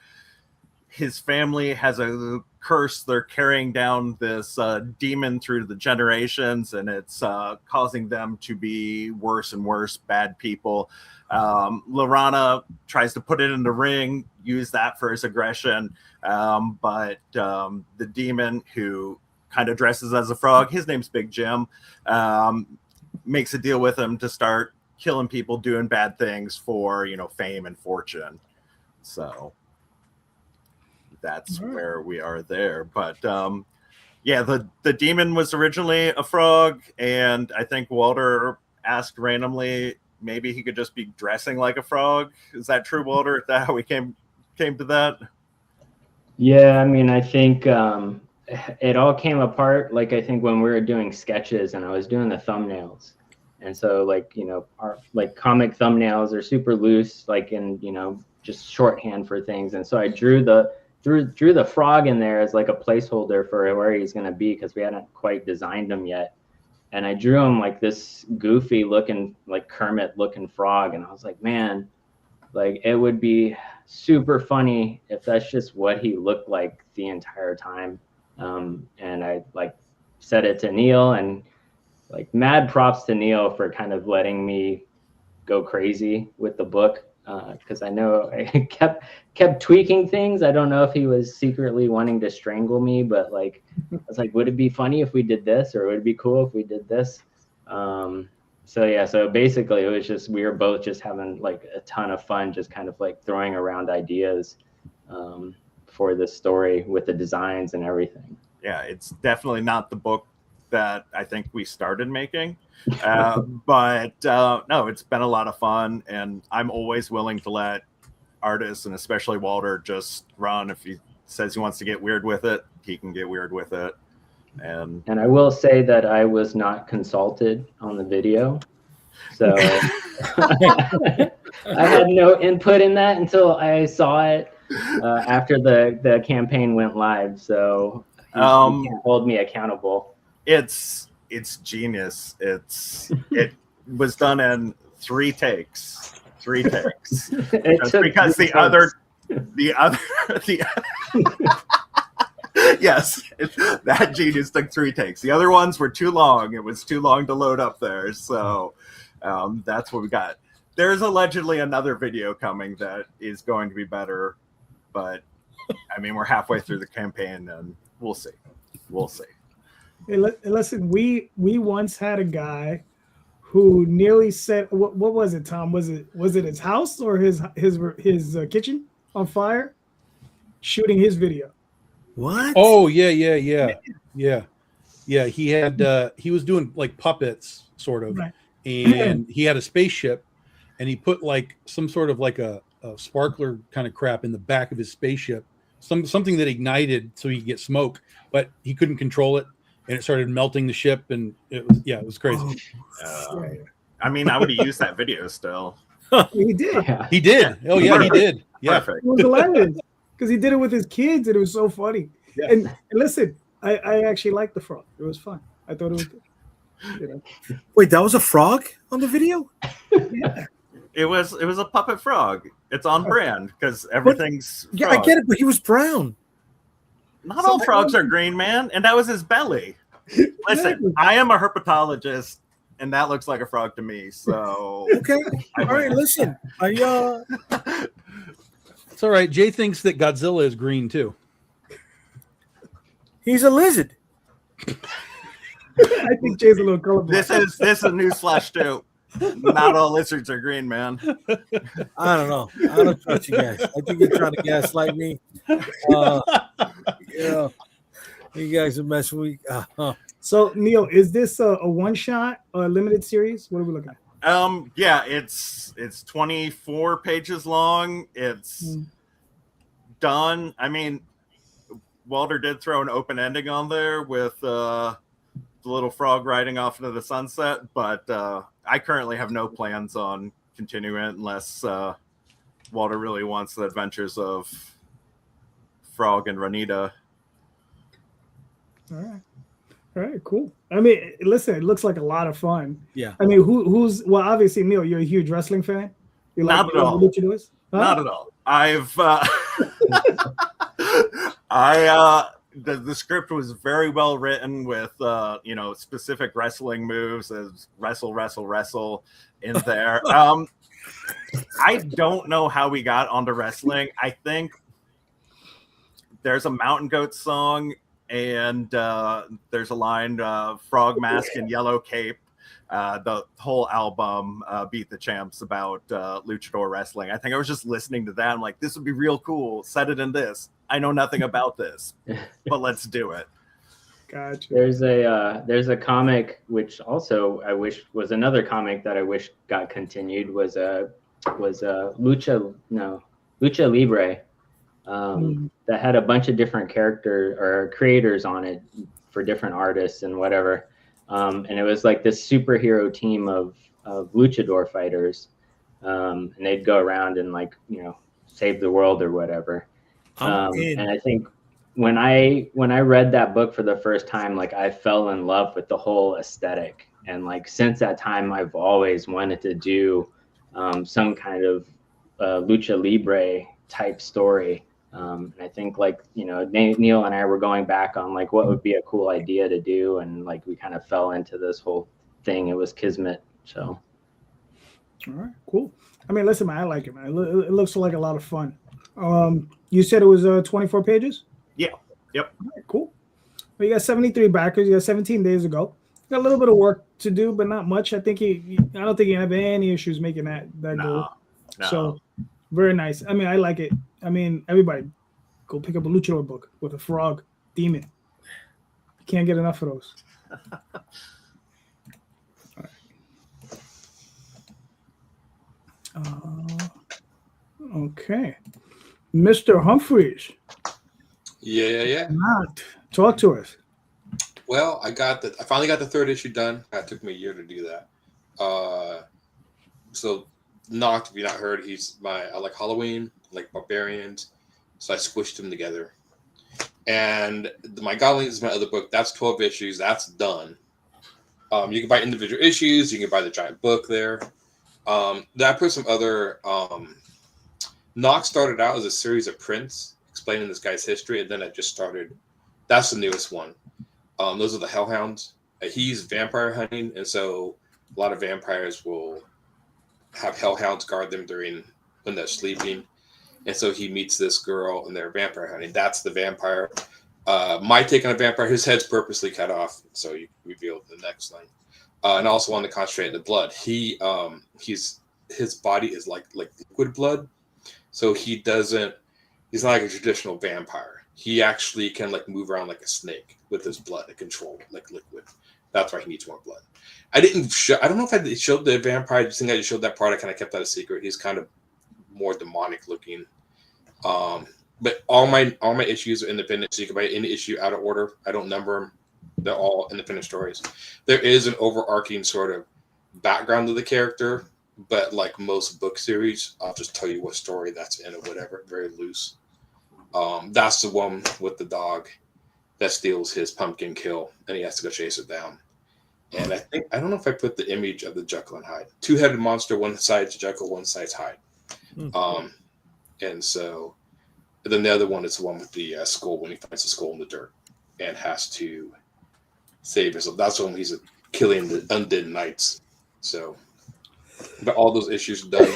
his family has a curse. They're carrying down this demon through the generations, and it's causing them to be worse and worse bad people. Lorana tries to put it in the ring, use that for his aggression, but the demon, who kind of dresses as a frog, his name's Big Jim, makes a deal with him to start killing people doing bad things for, fame and fortune. So that's where we are there. But the demon was originally a frog, and I think Walter asked randomly maybe he could just be dressing like a frog. Is that true, Walter? Is that how we came to that? Yeah, I mean, I think it all came apart, like, I think when we were doing sketches and I was doing the thumbnails. And so, our comic thumbnails are super loose, just shorthand for things. And so I drew the frog in there as like a placeholder for where he's going to be, because we hadn't quite designed him yet. And I drew him like this goofy looking, like Kermit looking frog. And I was like, man, it would be super funny if that's just what he looked like the entire time. And I said it to Neil, and mad props to Neil for kind of letting me go crazy with the book. Because I know I kept tweaking things. I don't know if he was secretly wanting to strangle me, but I was like, would it be funny if we did this, or would it be cool if we did this? So basically it was just, we were both just having a ton of fun, just kind of throwing around ideas for this story with the designs and everything. Yeah, it's definitely not the book that I think we started making. But no, it's been a lot of fun, and I'm always willing to let artists, and especially Walter, just run. If he says he wants to get weird with it, he can get weird with it. And I will say that I was not consulted on the video, so I had no input in that until I saw it after the campaign went live. So you can't hold me accountable. It's genius. It was done in 3 takes. 3 takes. Because the other yes, that genius took 3 takes. The other ones were too long. It was too long to load up there. So that's what we got. There's allegedly another video coming that is going to be better, but I mean, we're halfway through the campaign, and we'll see. Hey, listen, we once had a guy who nearly set, what was it, Tom? Was it his house or his kitchen on fire, shooting his video? What? Oh yeah. He had he was doing puppets, sort of, Right. and he had a spaceship, and he put some sort of a sparkler kind of crap in the back of his spaceship, something that ignited so he could get smoke, but he couldn't control it, and it started melting the ship, and it was crazy. I mean, I would have used that video still. He did. Yeah. He did. Oh yeah, he did. Yeah. Perfect. It was hilarious because he did it with his kids, and it was so funny. Yeah. And listen, I actually liked the frog. It was fun. I thought it was good. You know? Wait, that was a frog on the video? Yeah. It was a puppet frog. It's on brand because everything's Yeah, frog. I get it, but he was brown. Not all frogs are green, man, and that was his belly. Listen, I am a herpetologist, and that looks like a frog to me. So Okay. All right, listen. It's all right. Jay thinks that Godzilla is green too. He's a lizard. I think Jay's a little colorblind. this is a newsflash too. Not all lizards are green, man. I don't know. I don't trust you guys. I think you're trying to gaslight me. Yeah, you guys are messing with. So Neil, is this a one shot or a limited series? What are we looking at? Yeah, it's 24 pages long. It's done. I mean, Walter did throw an open ending on there with the little frog riding off into the sunset, but I currently have no plans on continuing it unless Walter really wants the adventures of Frog and Ranita. All right, cool. I mean, listen, it looks like a lot of fun. Yeah. I mean, who's well? Obviously, Neil, you're a huge wrestling fan. You Not at all. Luchadors? Huh? Not at all. The script was very well written with specific wrestling moves as wrestle in there. I don't know how we got onto wrestling. I think there's a Mountain Goat song and there's a line frog mask and yellow cape. The whole album, Beat the Champs, about luchador wrestling. I think I was just listening to that. I'm like, this would be real cool. Set it in this. I know nothing about this, but let's do it. Gotcha. There's a comic which also I wish was another comic that I wish got continued was Lucha Libre that had a bunch of different character or creators on it for different artists and whatever. And it was like this superhero team of luchador fighters, and they'd go around and save the world or whatever. And I think when I read that book for the first time, I fell in love with the whole aesthetic, and since that time I've always wanted to do some kind of lucha libre type story. And I think Neil and I were going back on what would be a cool idea to do, and we kind of fell into this whole thing. It was kismet. So all right, cool. I mean, listen, man, I like it, man. It looks like a lot of fun. You said it was 24 pages? Yeah. Yep. All right, cool. Well, you got 73 backers. You got 17 days to go. Got a little bit of work to do, but not much. I don't think you have any issues making that goal. No. So very nice. I mean, I like it. I mean, everybody go pick up a luchador book with a frog demon. You can't get enough of those. All right. Okay. Mr. Humphres. Yeah. Talk to us. Well, I finally got the third issue done. It took me a year to do that. So Noct, if you've not heard, I like Halloween, I like Barbarians. So I squished them together. And My Godlings is my other book. That's 12 issues. That's done. You can buy individual issues. You can buy the giant book there. Then I put some other... Noct started out as a series of prints explaining this guy's history, and then I just started... That's the newest one. Those are the Hellhounds. He's vampire hunting, and so a lot of vampires will have Hellhounds guard them when they're sleeping. And so he meets this girl, and they're vampire hunting. That's the vampire. My take on a vampire, his head's purposely cut off, so you reveal the next line. And I also want to concentrate on the blood. His body is like liquid blood, so he's not like a traditional vampire. He actually can move around like a snake with his blood and control like liquid. That's why he needs more blood. I don't know if I showed the vampire. I just think I just showed that part. I kind of kept that a secret. He's kind of more demonic looking. But all my issues are independent, so you can buy any issue out of order. I don't number them; they're all independent stories. There is an overarching sort of background of the character, but like most book series, I'll just tell you what story that's in or whatever, very loose. That's the one with the dog that steals his pumpkin kill, and he has to go chase it down. And I don't know if I put the image of the Jekyll and Hyde. Two-headed monster, one side's Jekyll, one side's Hyde. And so then the other one is the one with the skull, when he finds the skull in the dirt and has to save himself. That's when he's killing the undead knights. So, but all those issues are done.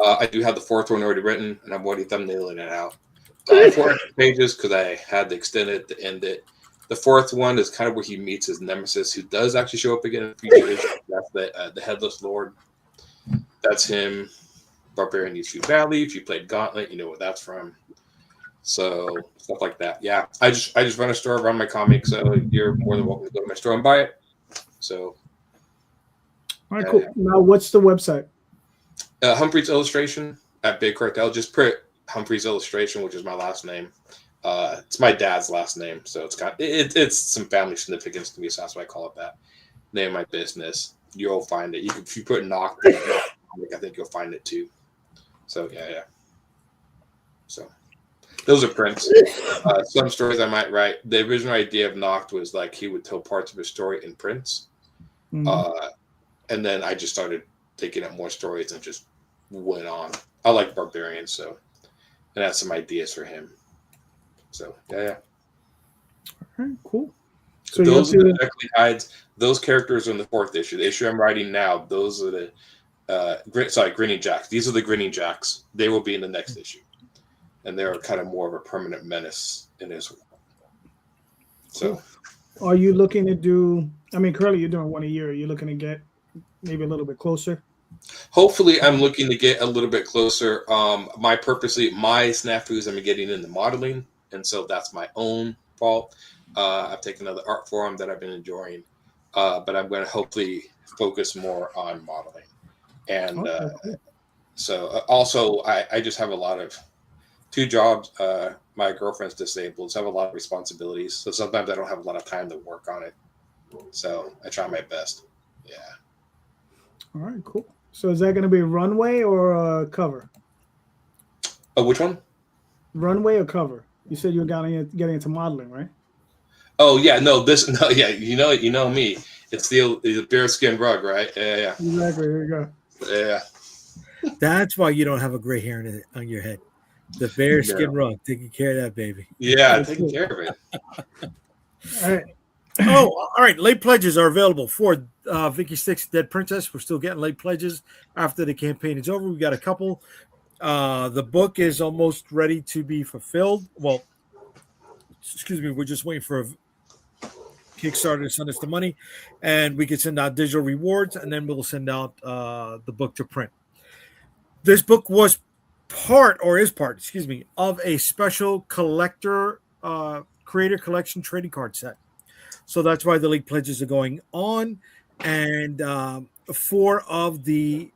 I do have the fourth one already written, and I'm already thumbnailing it out. 4 extra pages because I had to extend it to end it. The fourth one is kind of where he meets his nemesis, who does actually show up again in future issues. That's the Headless Lord. That's him. Barbarian Needs Food Valley. If you played Gauntlet, you know what that's from. So stuff like that. Yeah, I just run a store, run my comics. So you're more than welcome to go to my store and buy it. So, all right, cool. Now, what's the website? Humphres Illustration at Big Cartel. Just print Humphres Illustration, which is my last name. It's my dad's last name, so it's some family significance to me, so that's why I call it that. Name of my business. You'll find it. If you put Knock, I think you'll find it too. So yeah. So those are prints. Some stories I might write. The original idea of Knocked was like he would tell parts of his story in prints, and then I just started taking up more stories and just went on. I like Barbarian, so and I had some ideas for him. So yeah. All right, cool. So those are the Jekyll Hydes. Those characters are in the fourth issue. The issue I'm writing now, those are the Grinning Jacks. These are the Grinning Jacks. They will be in the next issue, and they're kind of more of a permanent menace in Israel. So, are you looking to do? I mean, currently you're doing one a year. Are you looking to get maybe a little bit closer? Hopefully, I'm looking to get a little bit closer. My snafus, I'm getting into modeling, and so that's my own fault. I've taken another art form that I've been enjoying, but I'm going to hopefully focus more on modeling. And so also, I just have a lot of 2 jobs. My girlfriend's disabled, so I have a lot of responsibilities. So sometimes I don't have a lot of time to work on it. So I try my best. Yeah. All right, cool. So is that going to be runway or cover? Oh, which one? Runway or cover? You said you were getting into modeling, right? Oh yeah, yeah. You know me. It's the bearskin rug, right? Yeah. Exactly. Here you go. Yeah. That's why you don't have a gray hair on your head. The bearskin rug, taking care of that baby. Yeah, taking care of it. All right. Oh, all right. Late pledges are available for Vicky Sticks' Dead Princess. We're still getting late pledges after the campaign is over. We got a couple. The book is almost ready to be fulfilled. Well, excuse me. We're just waiting for Kickstarter to send us the money, and we can send out digital rewards, and then we'll send out the book to print. This book was part of a special collector creator collection trading card set. So that's why the late pledges are going on. And 4 of the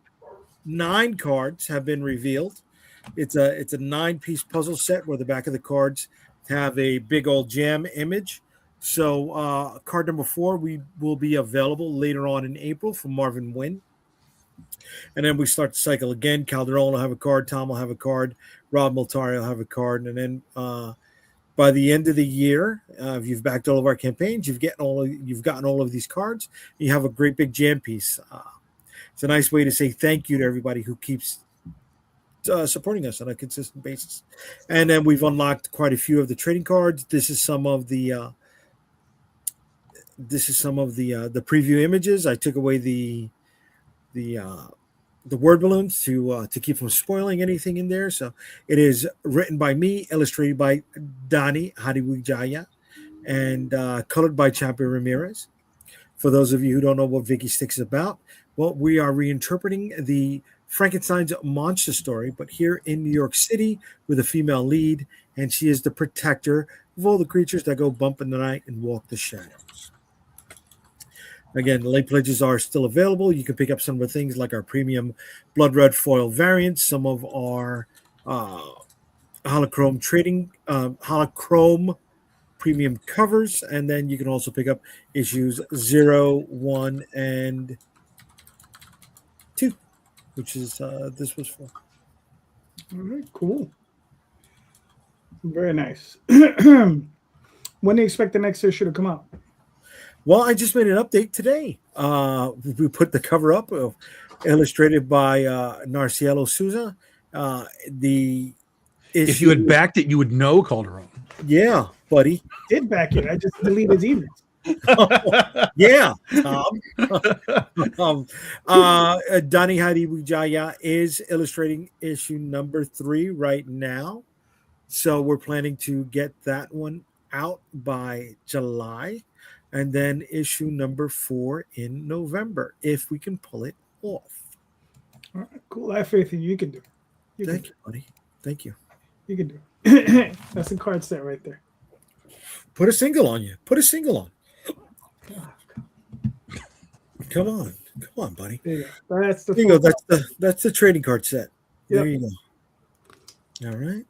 9 cards have been revealed. It's a 9-piece puzzle set where the back of the cards have a big old jam image. So card number 4 will be available later on in April from Marvin Wynn. And then we start the cycle again. Calderon will have a card. Tom will have a card. Rob Multari will have a card. And then by the end of the year, if you've backed all of our campaigns, you've gotten all of these cards. You have a great big jam piece. It's a nice way to say thank you to everybody who keeps supporting us on a consistent basis. And then we've unlocked quite a few of the trading cards. This is some of the preview images. I took away the word balloons to keep from spoiling anything in there. So it is written by me, illustrated by Dani Hariwijaya, and colored by Champion Ramirez. For those of you who don't know what Vicky Sticks is about, well, we are reinterpreting the Frankenstein's monster story, but here in New York City with a female lead, and she is the protector of all the creatures that go bump in the night and walk the shadows. Again, the late pledges are still available. You can pick up some of the things like our premium blood red foil variants, some of our holochrome holochrome premium covers, and then you can also pick up issues 0, 1, and 2, which is this was for. All right, cool. Very nice. When do you expect the next issue to come out? Well, I just made an update today. We put the cover up, illustrated by Narcielo Souza. The issue, If you had backed it, you would know, Calderon. yeah, buddy. Did back it. I just deleted his emails. Yeah, Tom. Donny Hadi Wijaya is illustrating issue number 3 right now. So we're planning to get that one out by July, and then issue number 4 in November, if we can pull it off. All right, cool. I have faith in you. You can do it. Thank you, buddy. Thank you. You can do it. That's a card set right there. Put a single on you. Put a single on. Come on, buddy. There you go. That's the There you go. That's the trading card set. Yep. There you go. All right.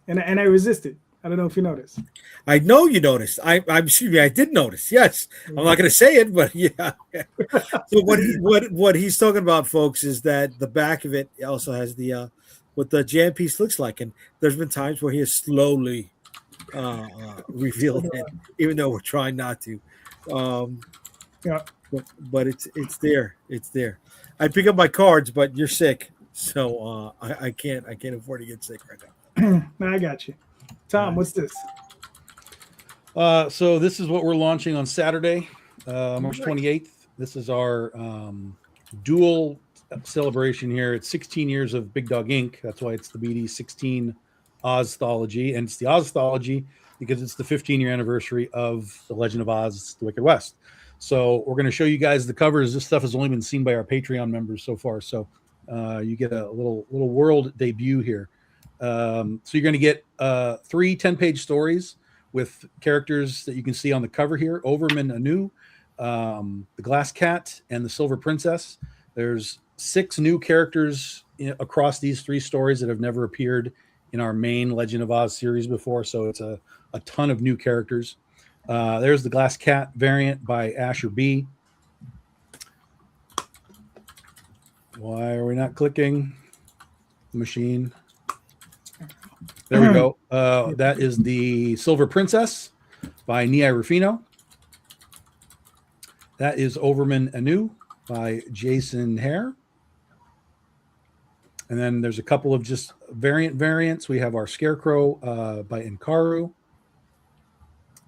And I resisted. I don't know if you noticed. I know you noticed. Excuse me, I did notice. Yes. I'm not going to say it, but yeah. So what he's talking about, folks, is that the back of it also has the what the jam piece looks like, and there's been times where he has slowly revealed it, even though we're trying not to. Yeah. But it's there. It's there. I pick up my cards, but you're sick, so I can't afford to get sick right now. No, I got you. Tom, what's this? So this is what we're launching on Saturday, March 28th. This is our dual celebration here. It's 16 years of Big Dog Inc. That's why it's the BD 16 Ozthology, and it's the Ozthology because it's the 15-year anniversary of The Legend of Oz, The Wicked West. So we're going to show you guys the covers. This stuff has only been seen by our Patreon members so far. So you get a little world debut here. So you're going to get 3 10-page stories with characters that you can see on the cover here: Overman Anu, the Glass Cat, and the Silver Princess. There's 6 new characters across these 3 stories that have never appeared in our main Legend of Oz series before. So it's a ton of new characters. There's the Glass Cat variant by Asher B. Why are we not clicking the machine? There we go. That is the Silver Princess by Nia Rufino. That is Overman Anu by Jason Hare. And then there's a couple of just variants. We have our Scarecrow by Inkaru.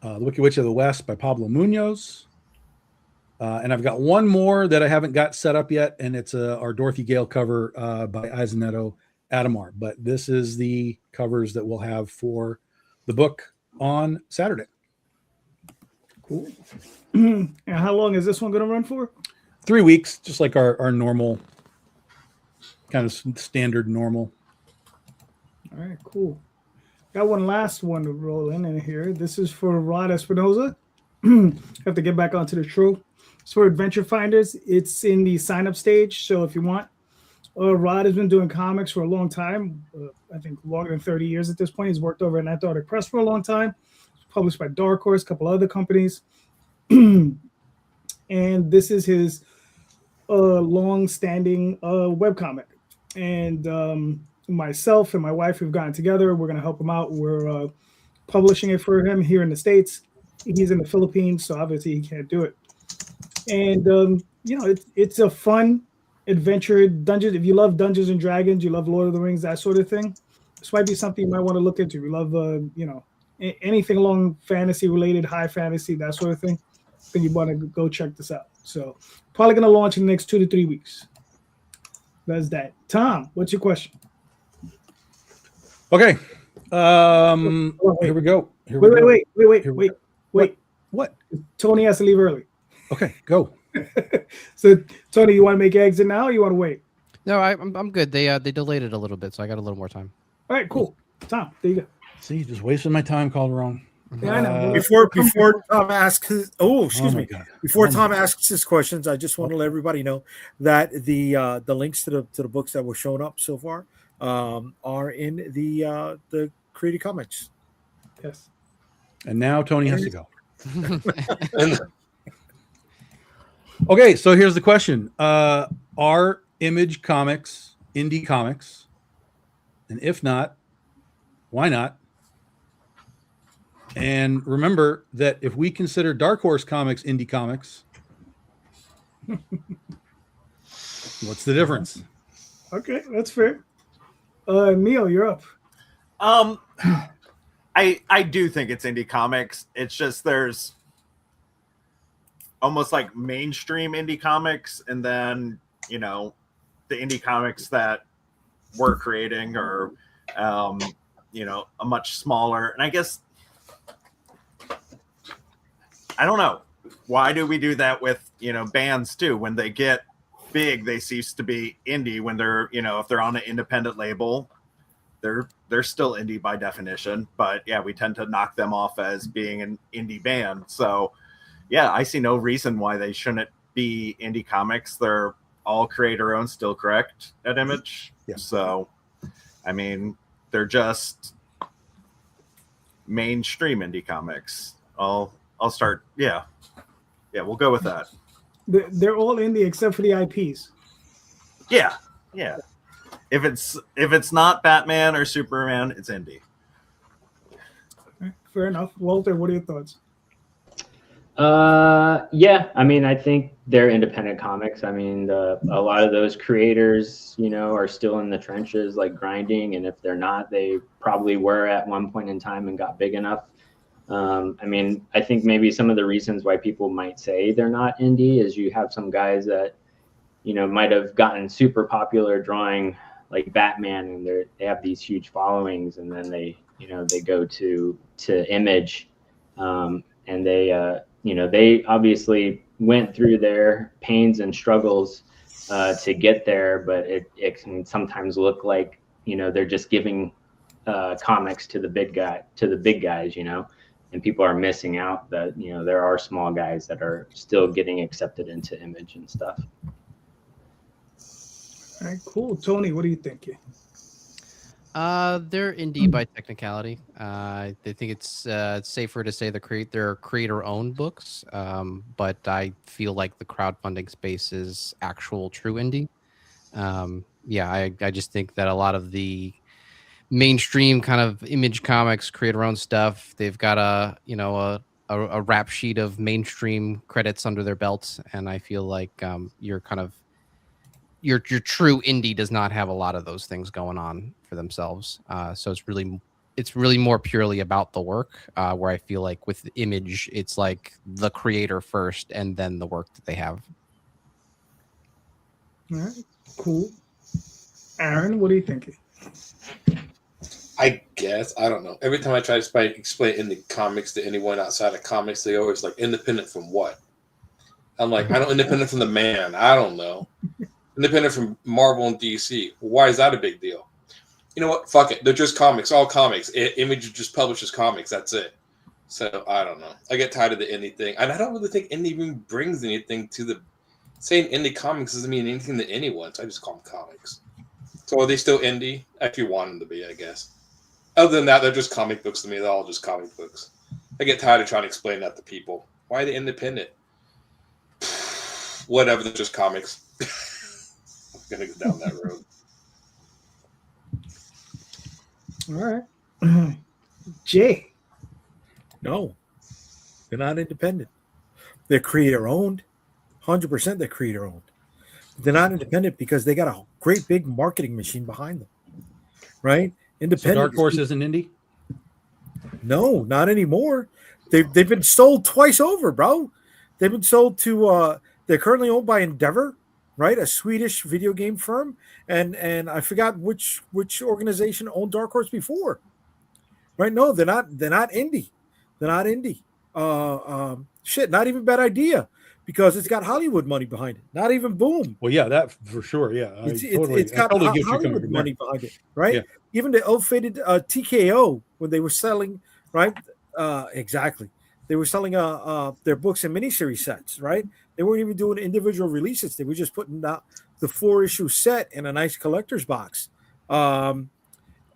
The Wicked Witch of the West by Pablo Munoz. And I've got one more that I haven't got set up yet, and it's our Dorothy Gale cover by Izaneto Adamar. But this is the covers that we'll have for the book on Saturday. Cool. And how long is this one going to run for? 3 weeks, just like our normal, kind of standard normal. All right, cool. Got one last one to roll in here. This is for Rod Espinoza. Have to get back onto the show. It's for Adventure Finders. It's in the sign-up stage, so if you want. Rod has been doing comics for a long time. I think longer than 30 years at this point. He's worked over at Antarctic Press for a long time. Published by Dark Horse, a couple other companies. And this is his long-standing webcomic. And myself and my wife have gotten together. We're going to help him out. We're publishing it for him here in the States. He's in the Philippines, so obviously he can't do it. And, it's a fun adventure dungeon. If you love Dungeons and Dragons, you love Lord of the Rings, that sort of thing, this might be something you might want to look into. You love, anything along fantasy related, high fantasy, that sort of thing, then you want to go check this out. So probably going to launch in the next 2 to 3 weeks. That's that. Tom, what's your question? Okay. Here we go. Wait. What? Tony has to leave early. Okay, go. So, Tony, you want to make eggs in now, or you want to wait? No, I'm good. They delayed it a little bit, so I got a little more time. All right, cool. Tom, there you go. See, just wasting my time, Calderon. Yeah, I know. Before Tom asks his, my God. Before Tom asks his questions, I just want to let everybody know that the links to the books that were showing up so far are in the Creative Comics. Yes. And now Tony has to go. And Okay, so here's the question: are Image Comics indie comics? And if not, why not? And remember that if we consider Dark Horse Comics indie comics, what's the difference? Okay, that's fair. Mio, you're up. I do think it's indie comics. It's just there's almost like mainstream indie comics, and then the indie comics that we're creating are a much smaller. And I guess I don't know, why do we do that with bands too? When they get big, they cease to be indie. When they're if they're on an independent label, they're still indie by definition. But yeah, we tend to knock them off as being an indie band. So yeah, I see no reason why they shouldn't be indie comics. They're all creator owned, still correct at Image. Yeah. So I mean, they're just mainstream indie comics. I'll start. Yeah, we'll go with that. They're all indie except for the IPs. Yeah. If it's not Batman or Superman, it's indie. Fair enough. Walter, what are your thoughts? Yeah, I mean, I think they're independent comics. I mean, a lot of those creators, are still in the trenches, like grinding. And if they're not, they probably were at one point in time and got big enough. I mean, I think maybe some of the reasons why people might say they're not indie is you have some guys that, might have gotten super popular drawing like Batman, and they have these huge followings, and then they go to Image, and they obviously went through their pains and struggles to get there, but it can sometimes look like they're just giving comics to the big guys, and people are missing out that there are small guys that are still getting accepted into Image and stuff. All right, cool. Tony, what are you thinking? They're indie by technicality. I think it's safer to say they're creator-owned books, but I feel like the crowdfunding space is actual true indie. I just think that a lot of the mainstream kind of Image Comics creator-owned stuff, they've got a rap sheet of mainstream credits under their belts, and I feel like your true indie does not have a lot of those things going on for themselves. So it's really more purely about the work, where I feel like with Image, it's like the creator first and then the work that they have. All right, cool. Aaron, what are you thinking? I guess, I don't know. Every time I try to explain indie comics to anyone outside of comics, they always like, independent from what? I'm like, I don't independent from the man. I don't know. Independent from Marvel and DC. Why is that a big deal? You know what? Fuck it. They're just comics. All comics. Image just publishes comics. That's it. So I don't know. I get tired of the indie thing. And I don't really think indie even brings anything to the... Saying indie comics doesn't mean anything to anyone. So I just call them comics. So are they still indie? If you want them to be, I guess. Other than that, they're just comic books to me. They're all just comic books. I get tired of trying to explain that to people. Why are they independent? Whatever. They're just comics. I'm going to go down that road. All right. Jay. No, they're not independent. They're creator owned. 100% they're creator owned. They're not independent because they got a great big marketing machine behind them. Right? Independent. So Dark Horse isn't indie? No, not anymore. They've been sold twice over, bro. They've been sold to they're currently owned by Endeavor, right? A Swedish video game firm. And I forgot which organization owned Dark Horse before. Right? No, they're not indie. They're not indie. Not even Bad Idea, because it's got Hollywood money behind it. Not even Boom. Well, yeah, that for sure. Yeah, it's got Hollywood money behind it, right? Yeah. Even the ill-fated TKO, when they were selling, right, Exactly. They were selling their books in miniseries sets, right? They weren't even doing individual releases. They were just putting out the 4-issue set in a nice collector's box. And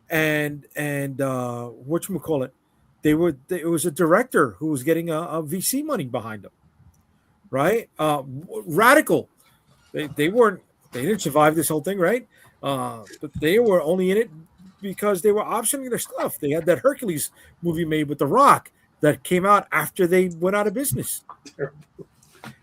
whatchamacallit, it was a director who was getting a VC money behind them, right? Radical. They didn't survive this whole thing, right? But they were only in it because they were optioning their stuff. They had that Hercules movie made with The Rock that came out after they went out of business.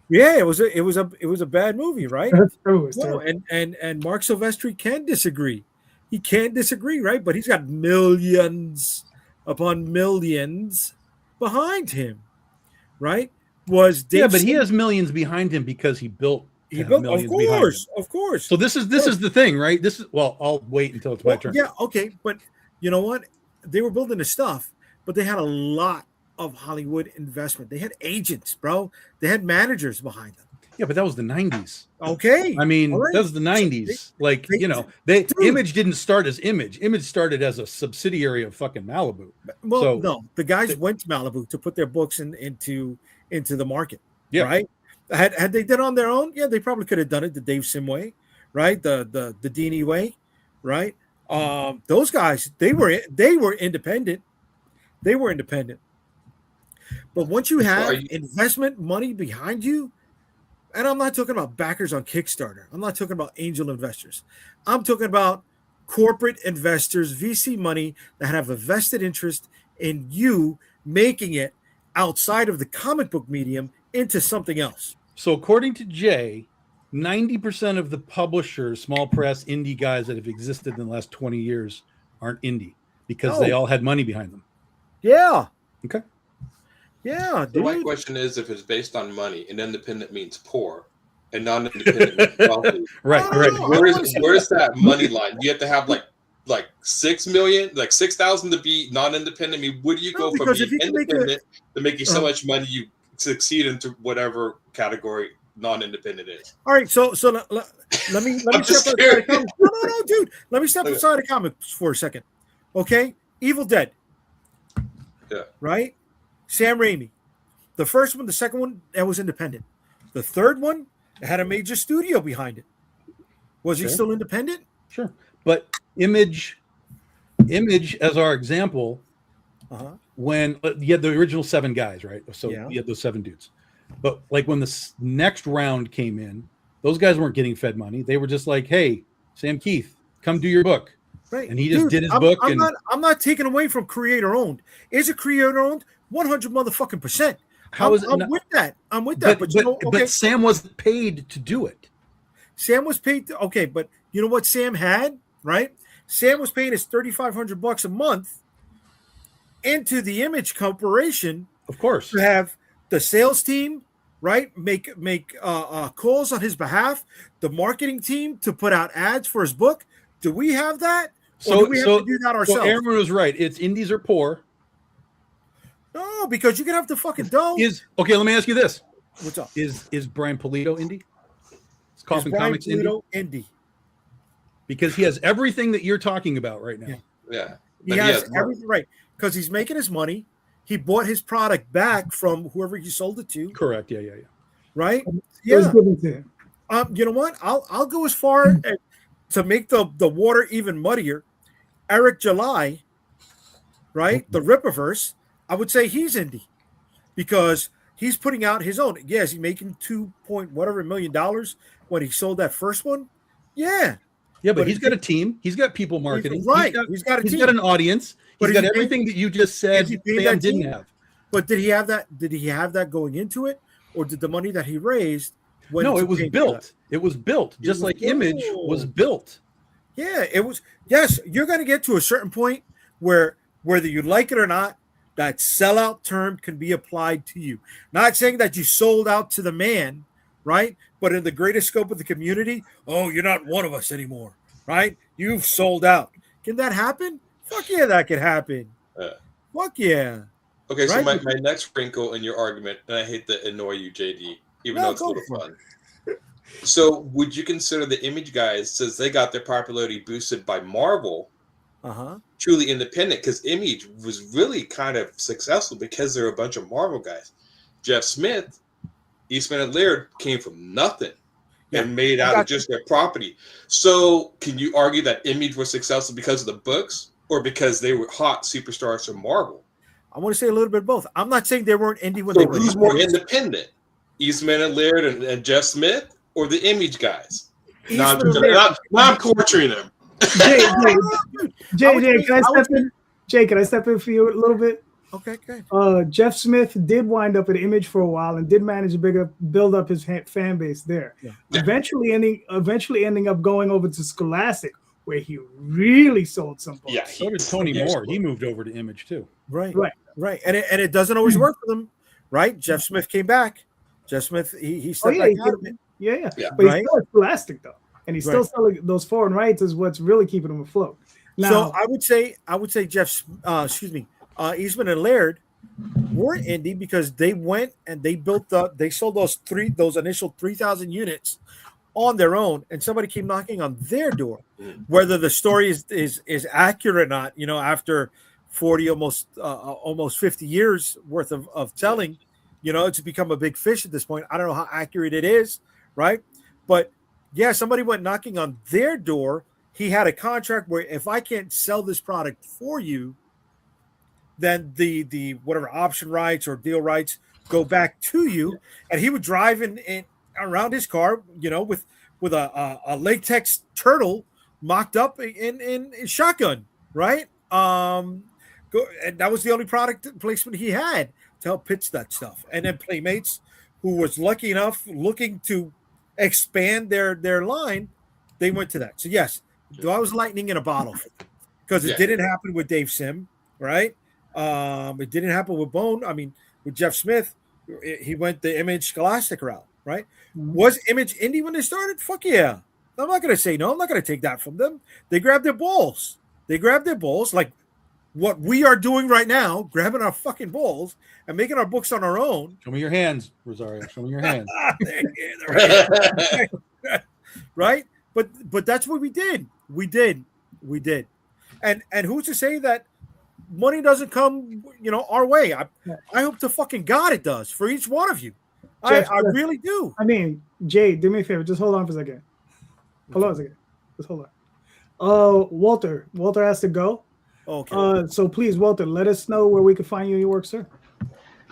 Yeah, it was a bad movie, right? That's true. No, and Mark Silvestri can disagree. He can't disagree, right? But he's got millions upon millions behind him, right? Was Dave yeah, but he has millions behind him because he built. of course. So this is the thing, right? This is I'll wait until it's my turn. Yeah, okay, but you know what? They were building the stuff, but they had a lot of Hollywood investment. They had agents, bro. They had managers behind them. Yeah, but that was the 90s. Okay. I mean, All right. that was the 90s. Dude. Image didn't start as Image. Image started as a subsidiary of fucking Malibu. Well, So- no, the guys went to Malibu to put their books into the market. Yeah. Right. Had they done it on their own, yeah, they probably could have done it the Dave Sim way, right? The Dini way, right? Those guys, they were independent. They were independent. But once you have investment money behind you, and I'm not talking about backers on Kickstarter. I'm not talking about angel investors. I'm talking about corporate investors, VC money that have a vested interest in you making it outside of the comic book medium into something else. So according to Jay, 90% of the publishers, small press, indie guys that have existed in the last 20 years aren't indie because they all had money behind them. Yeah. Okay. Yeah, So my question is, if it's based on money, and independent means poor, and non-independent means wealthy. Right. Where's that money line? You have to have like 6 million, like 6,000 to be non-independent. I mean, where do you go from being independent to making so much money you succeed into whatever category non-independent is? All right, so let me step aside the comics. No, dude. Let me step aside the comics for a second. Okay, Evil Dead. Yeah. Right. Sam Raimi. The first one, the second one, that was independent. The third one had a major studio behind it. Was he still independent? Sure. But Image as our example, when you had the original 7 guys, right? So you had those 7 dudes. But like when the next round came in, those guys weren't getting fed money. They were just like, hey, Sam Keith, come do your book. Right. And he just did his book. I'm not taking away from creator owned. Is it creator owned? 100 motherfucking %. How is it? I'm with that. I'm with that. But Sam wasn't paid to do it. Sam was paid. But you know what Sam had, right? Sam was paying his $3,500 a month into the Image Corporation, of course, to have the sales team, right, make calls on his behalf, the marketing team to put out ads for his book. Do we have that? Or do we have to do that ourselves? So Aaron was right. It's indies are poor. No, because you can have the fucking dough. Let me ask you this. What's up? Is Brian Pulido indie? Is Brian Comics Pulido indie? Because he has everything that you're talking about right now. Yeah. He has everything right. Because he's making his money. He bought his product back from whoever he sold it to. Correct. Yeah. Right? It was given to him. You know what? I'll go as far as to make the water even muddier. Eric July, right? The Rippaverse. I would say he's indie because he's putting out his own. Yes, he's making $2 million when he sold that first one. Yeah. Yeah, but he's got a team. He's got people marketing. Right. He's got an audience. He's got everything that you just said Sam didn't have. But did he have that? Did he have that going into it? Or did the money that he raised? No, it was built. It was built. Just like Image was built. Yeah, it was. Yes, you're going to get to a certain point where whether you like it or not, that sellout term can be applied to you. Not saying that you sold out to the man, right? But in the greater scope of the community, oh, you're not one of us anymore, right? You've sold out. Can that happen? Fuck yeah, that could happen. Fuck yeah. Okay, right? So my next wrinkle in your argument, and I hate to annoy you, JD, even though it's a little fun. So would you consider the Image guys, since they got their popularity boosted by Marvel, truly independent, because Image was really kind of successful because they're a bunch of Marvel guys. Jeff Smith, Eastman and Laird came from nothing and made out of just their property. So can you argue that Image was successful because of the books or because they were hot superstars from Marvel? I want to say a little bit of both. I'm not saying they weren't indie when So they were. who's more independent, Eastman and Laird and Jeff Smith, or the Image guys? Now I'm torturing them. Jay, can I step in? Jay, can I step in for you a little bit? Okay, good. Jeff Smith did wind up at Image for a while and did manage to build up his fan base there. Yeah. Eventually ending up going over to Scholastic, where he really sold some books. Yeah, so did Tony Moore. He moved over to Image too. Right. And it doesn't always work for them, right? Jeff Smith came back. Jeff Smith, he stepped back out of it. Yeah. But he's still at Scholastic though, and he's still selling those foreign rights. Is what's really keeping him afloat. Now, so I would say Eastman and Laird were indie because they went and they sold those initial 3,000 units on their own, and somebody came knocking on their door. Whether the story is accurate or not, after 40 almost 50 years worth of telling, it's become a big fish at this point. I don't know how accurate it is, right? But yeah, somebody went knocking on their door. He had a contract where if I can't sell this product for you, then the whatever option rights or deal rights go back to you. And he would drive in around his car, with a latex turtle mocked up in shotgun, right? And that was the only product placement he had to help pitch that stuff. And then Playmates, who was lucky enough looking to expand their line, they went to that. So yes, that was lightning in a bottle, because it didn't happen with Dave Sim, right? It didn't happen with Bone. I mean, with Jeff Smith, he went the Image Scholastic route, right? Mm-hmm. Was Image indie when they started? Fuck yeah. I'm not going to say no. I'm not going to take that from them. They grabbed their balls. Like what we are doing right now, grabbing our fucking balls and making our books on our own. Show me your hands, Rosario. Show me your hands. Right? But that's what we did. We did. And who's to say that money doesn't come, our way? I hope to fucking God it does for each one of you. Jeff, I really do. I mean, Jay, do me a favor. Just hold on for a second. Hold on a second. Just hold on. Walter has to go. Okay. So please, Walter, let us know where we can find you in your work, sir.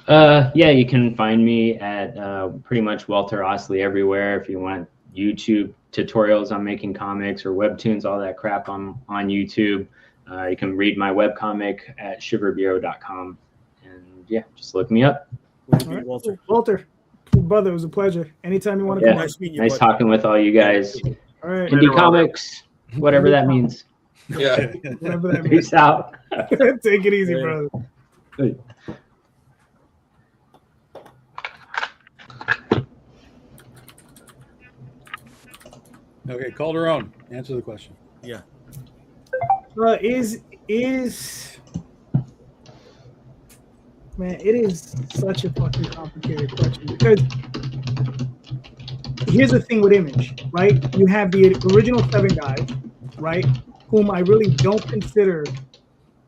Yeah, you can find me at pretty much Walter Osley everywhere. If you want YouTube tutorials on making comics or webtoons, all that crap on YouTube. You can read my webcomic at sugarbureau.com. And yeah, just look me up. Right. Walter, brother, it was a pleasure. Anytime you want to come. Nice talking with all you guys. All right. Indie Comics, whatever that means. Yeah. Whatever that means. Peace out. Take it easy, brother. Good. Okay, Calderon, answer the question. Yeah. Man, it is such a fucking complicated question, because here's the thing with Image, right? You have the original 7 guys, right, whom I really don't consider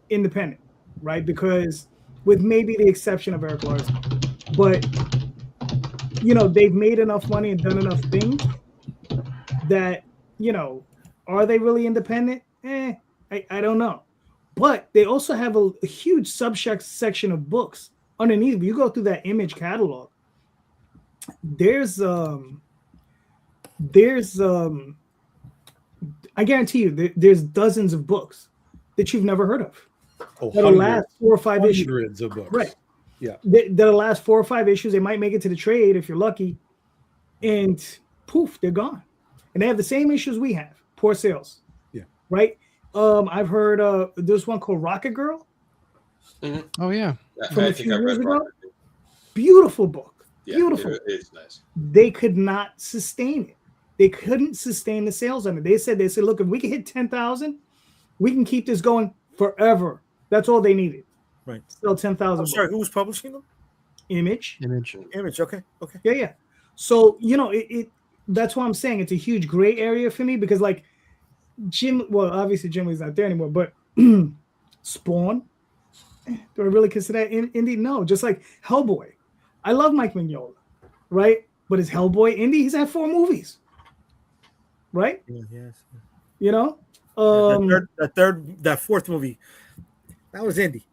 independent, right? Because with maybe the exception of Eric Larson, but they've made enough money and done enough things that, are they really independent? I don't know. But they also have a huge section of books underneath. If you go through that Image catalog, there's I guarantee you there's dozens of books that you've never heard of. That'll last 4 or 5 issues. Hundreds of books. Right. Yeah. That'll last 4 or 5 issues. They might make it to the trade if you're lucky. And poof, they're gone. And they have the same issues we have. Poor sales. Yeah. Right? I've heard there's one called Rocket Girl. Mm-hmm. Oh yeah. From a few years ago. Beautiful book. Yeah, beautiful. It's nice. They could not sustain it. They couldn't sustain the sales on it. They said, look, if we can hit 10,000, we can keep this going forever. That's all they needed. Right. Still 10,000. I'm sorry, who was publishing them? Image. Okay. Yeah. So, that's why I'm saying it's a huge gray area for me, because like obviously Jim Lee's not there anymore, but Spawn. Do I really consider that indie? No, just like Hellboy. I love Mike Mignola, right? But is Hellboy indie? He's had 4 movies, right? Yes. You know, that fourth movie, that was indie.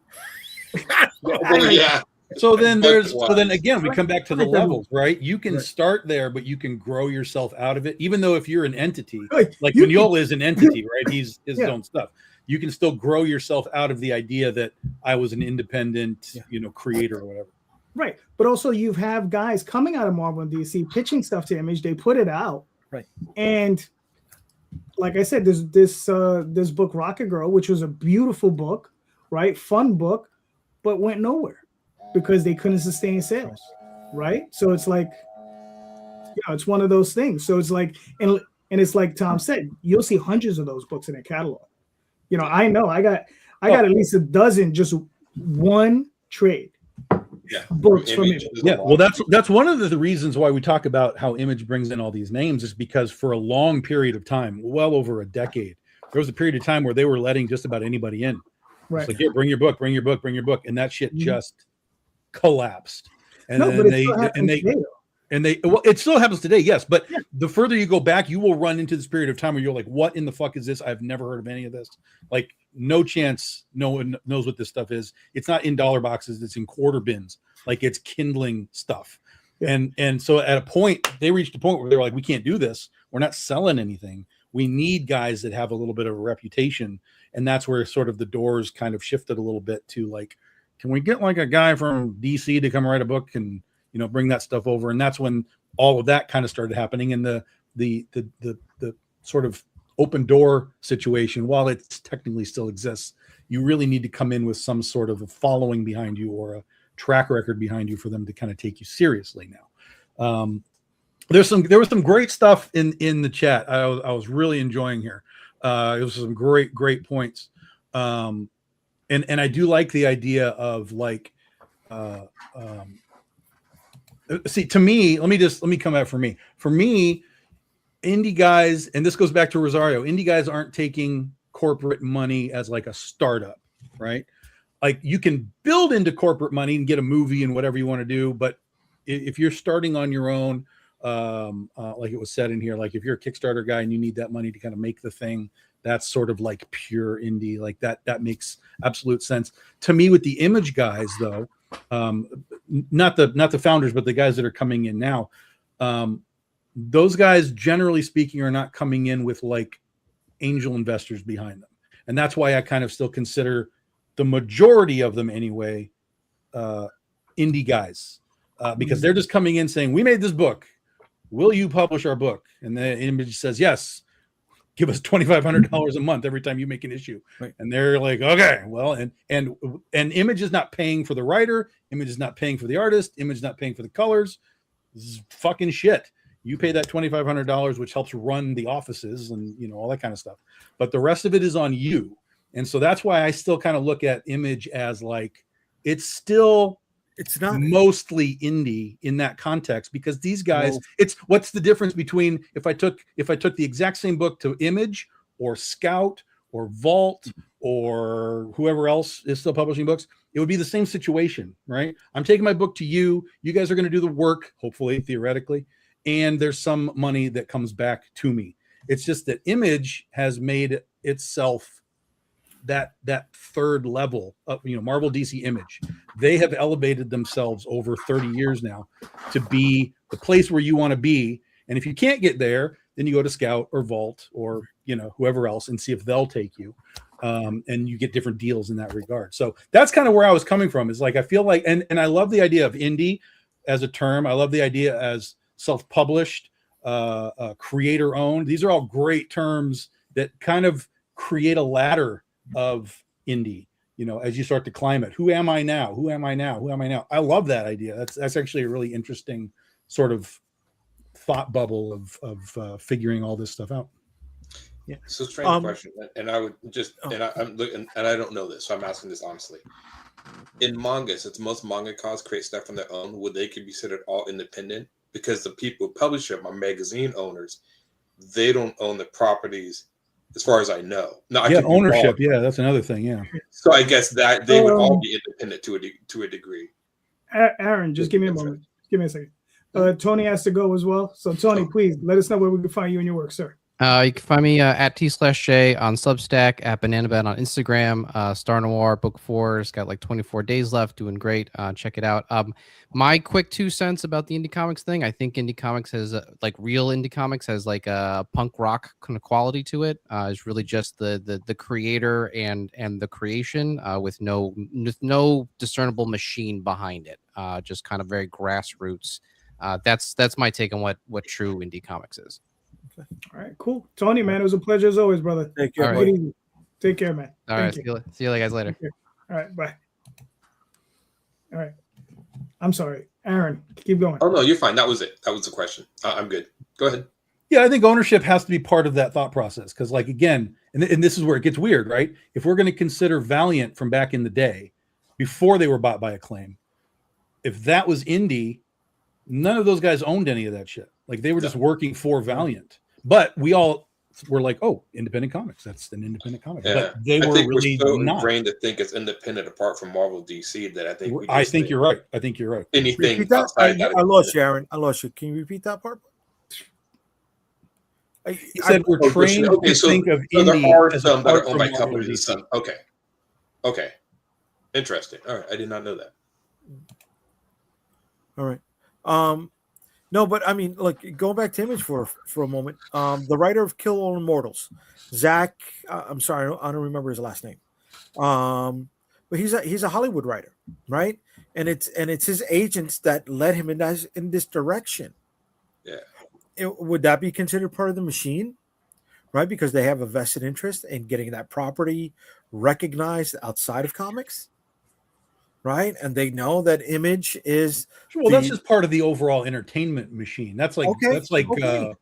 Well, yeah. So then But again, we come back to the levels, right? You can start there, but you can grow yourself out of it. Even though if you're an entity, like Mignola is an entity, right? He's his own stuff. You can still grow yourself out of the idea that I was an independent, creator or whatever. Right. But also you have guys coming out of Marvel and DC pitching stuff to Image. They put it out. Right. And like I said, there's this book, Rocket Girl, which was a beautiful book, right? Fun book, but went nowhere because they couldn't sustain sales. Right. So it's like, it's one of those things. So it's like, and it's like Tom said, you'll see hundreds of those books in their catalog. I know I got at least a dozen, just one trade. Books from Image. Yeah, well, that's one of the reasons why we talk about how Image brings in all these names is because for a long period of time, well over a decade, there was a period of time where they were letting just about anybody in. Right. It's like, yeah, bring your book, and that shit just collapsed. And it still happens today, yes. But the further you go back, you will run into this period of time where you're like, what in the fuck is this? I've never heard of any of this. Like, no chance no one knows what this stuff is. It's not in dollar boxes, it's in quarter bins. Like, it's kindling stuff. Yeah. And so at a point, they reached a point where they were like, we can't do this. We're not selling anything. We need guys that have a little bit of a reputation. And that's where sort of the doors kind of shifted a little bit to like, can we get like a guy from DC to come write a book and bring that stuff over? And that's when all of that kind of started happening. And the sort of open door situation, while it technically still exists, you really need to come in with some sort of a following behind you or a track record behind you for them to kind of take you seriously now. There was some great stuff in the chat. I was really enjoying here. It was some great points. And I do like the idea of like, see, to me, let me come out for me. For me, indie guys, and this goes back to Rosario, indie guys aren't taking corporate money as like a startup, right? Like, you can build into corporate money and get a movie and whatever you want to do. But if you're starting on your own, like it was said in here, like if you're a Kickstarter guy and you need that money to kind of make the thing, that's sort of like pure indie. Like that makes absolute sense to me. With the Image guys, though, not the founders, but the guys that are coming in now, those guys, generally speaking, are not coming in with like angel investors behind them. And that's why I kind of still consider the majority of them anyway, indie guys, because they're just coming in saying, we made this book. Will you publish our book? And the Image says, yes, give us $2,500 a month every time you make an issue. Right. And they're like, okay, well, and Image is not paying for the writer. Image is not paying for the artist. Image is not paying for the colors. This is fucking shit. You pay that $2,500, which helps run the offices and all that kind of stuff. But the rest of it is on you. And so that's why I still kind of look at Image as like, it's not mostly indie in that context, because these guys, what's the difference between if I took the exact same book to Image or Scout or Vault or whoever else is still publishing books, it would be the same situation, right? I'm taking my book to you. You guys are going to do the work, hopefully, theoretically, and there's some money that comes back to me. It's just that Image has made itself that third level of Marvel, DC, Image. They have elevated themselves over 30 years now to be the place where you want to be. And if you can't get there, then you go to Scout or Vault or whoever else and see if they'll take you. And you get different deals in that regard. So that's kind of where I was coming from. Is like, I feel like, and I love the idea of indie as a term. I love the idea as self-published, creator owned. These are all great terms that kind of create a ladder of indie, as you start to climb it. Who am I now? I love that idea. That's actually a really interesting sort of thought bubble of figuring all this stuff out. Yeah. So strange question, and I would just, I'm looking, and I don't know this, so I'm asking this honestly. In manga, since most mangakas create stuff on their own, would they could be considered all independent? Because the people who publish them are magazine owners. They don't own the properties as far as I know. No, I Yeah, could be ownership. wrong. Yeah, that's another thing. Yeah. So I guess that they would all be independent to a degree. Aaron, just give me a moment. Give me a second. Tony has to go as well. So Tony, please let us know where we can find you and your work, sir. You can find me at T/J on Substack, at BananaBat on Instagram. Star Noir Book 4 has got like 24 days left, doing great. Check it out. My quick 2 cents about the indie comics thing. I think indie comics has like real indie comics has like a punk rock kind of quality to it. It's really just the creator and the creation with no discernible machine behind it. Just kind of very grassroots. That's my take on what true indie comics is. All right, cool. Tony, man, it was a pleasure as always, brother. Take care. All right. Take care, man. All right, see you guys later. All right, bye. All right. I'm sorry, Aaron. Keep going. Oh no, you're fine. That was it. That was the question. I'm good. Go ahead. Yeah, I think ownership has to be part of that thought process because, like, again, and this is where it gets weird, right? If we're going to consider Valiant from back in the day, before they were bought by Acclaim, if that was indie, none of those guys owned any of that shit. Like, they were just working for Valiant. But we all were like, "Oh, independent comics. That's an independent comic." Yeah. But they I were think really we're so not. ingrained to think it's independent apart from Marvel, DC that I think you're right. I think you're right. Anything Repeat that? outside that I lost you, Aaron. I lost you. Can you repeat that part? He said we're trained to think of so there indie are as some that are apart owned from by Marvel companies. And DC. some, okay, interesting. All right, I did not know that. All right. No, but I mean, look, going back to Image for a moment. The writer of Kill All Immortals, Zach. I'm sorry, I don't remember his last name. But he's a Hollywood writer, right? And it's his agents that led him in this direction. Yeah. Would that be considered part of the machine, right? Because they have a vested interest in getting that property recognized outside of comics, right? And they know that Image is that's just part of the overall entertainment machine. That's like Keanu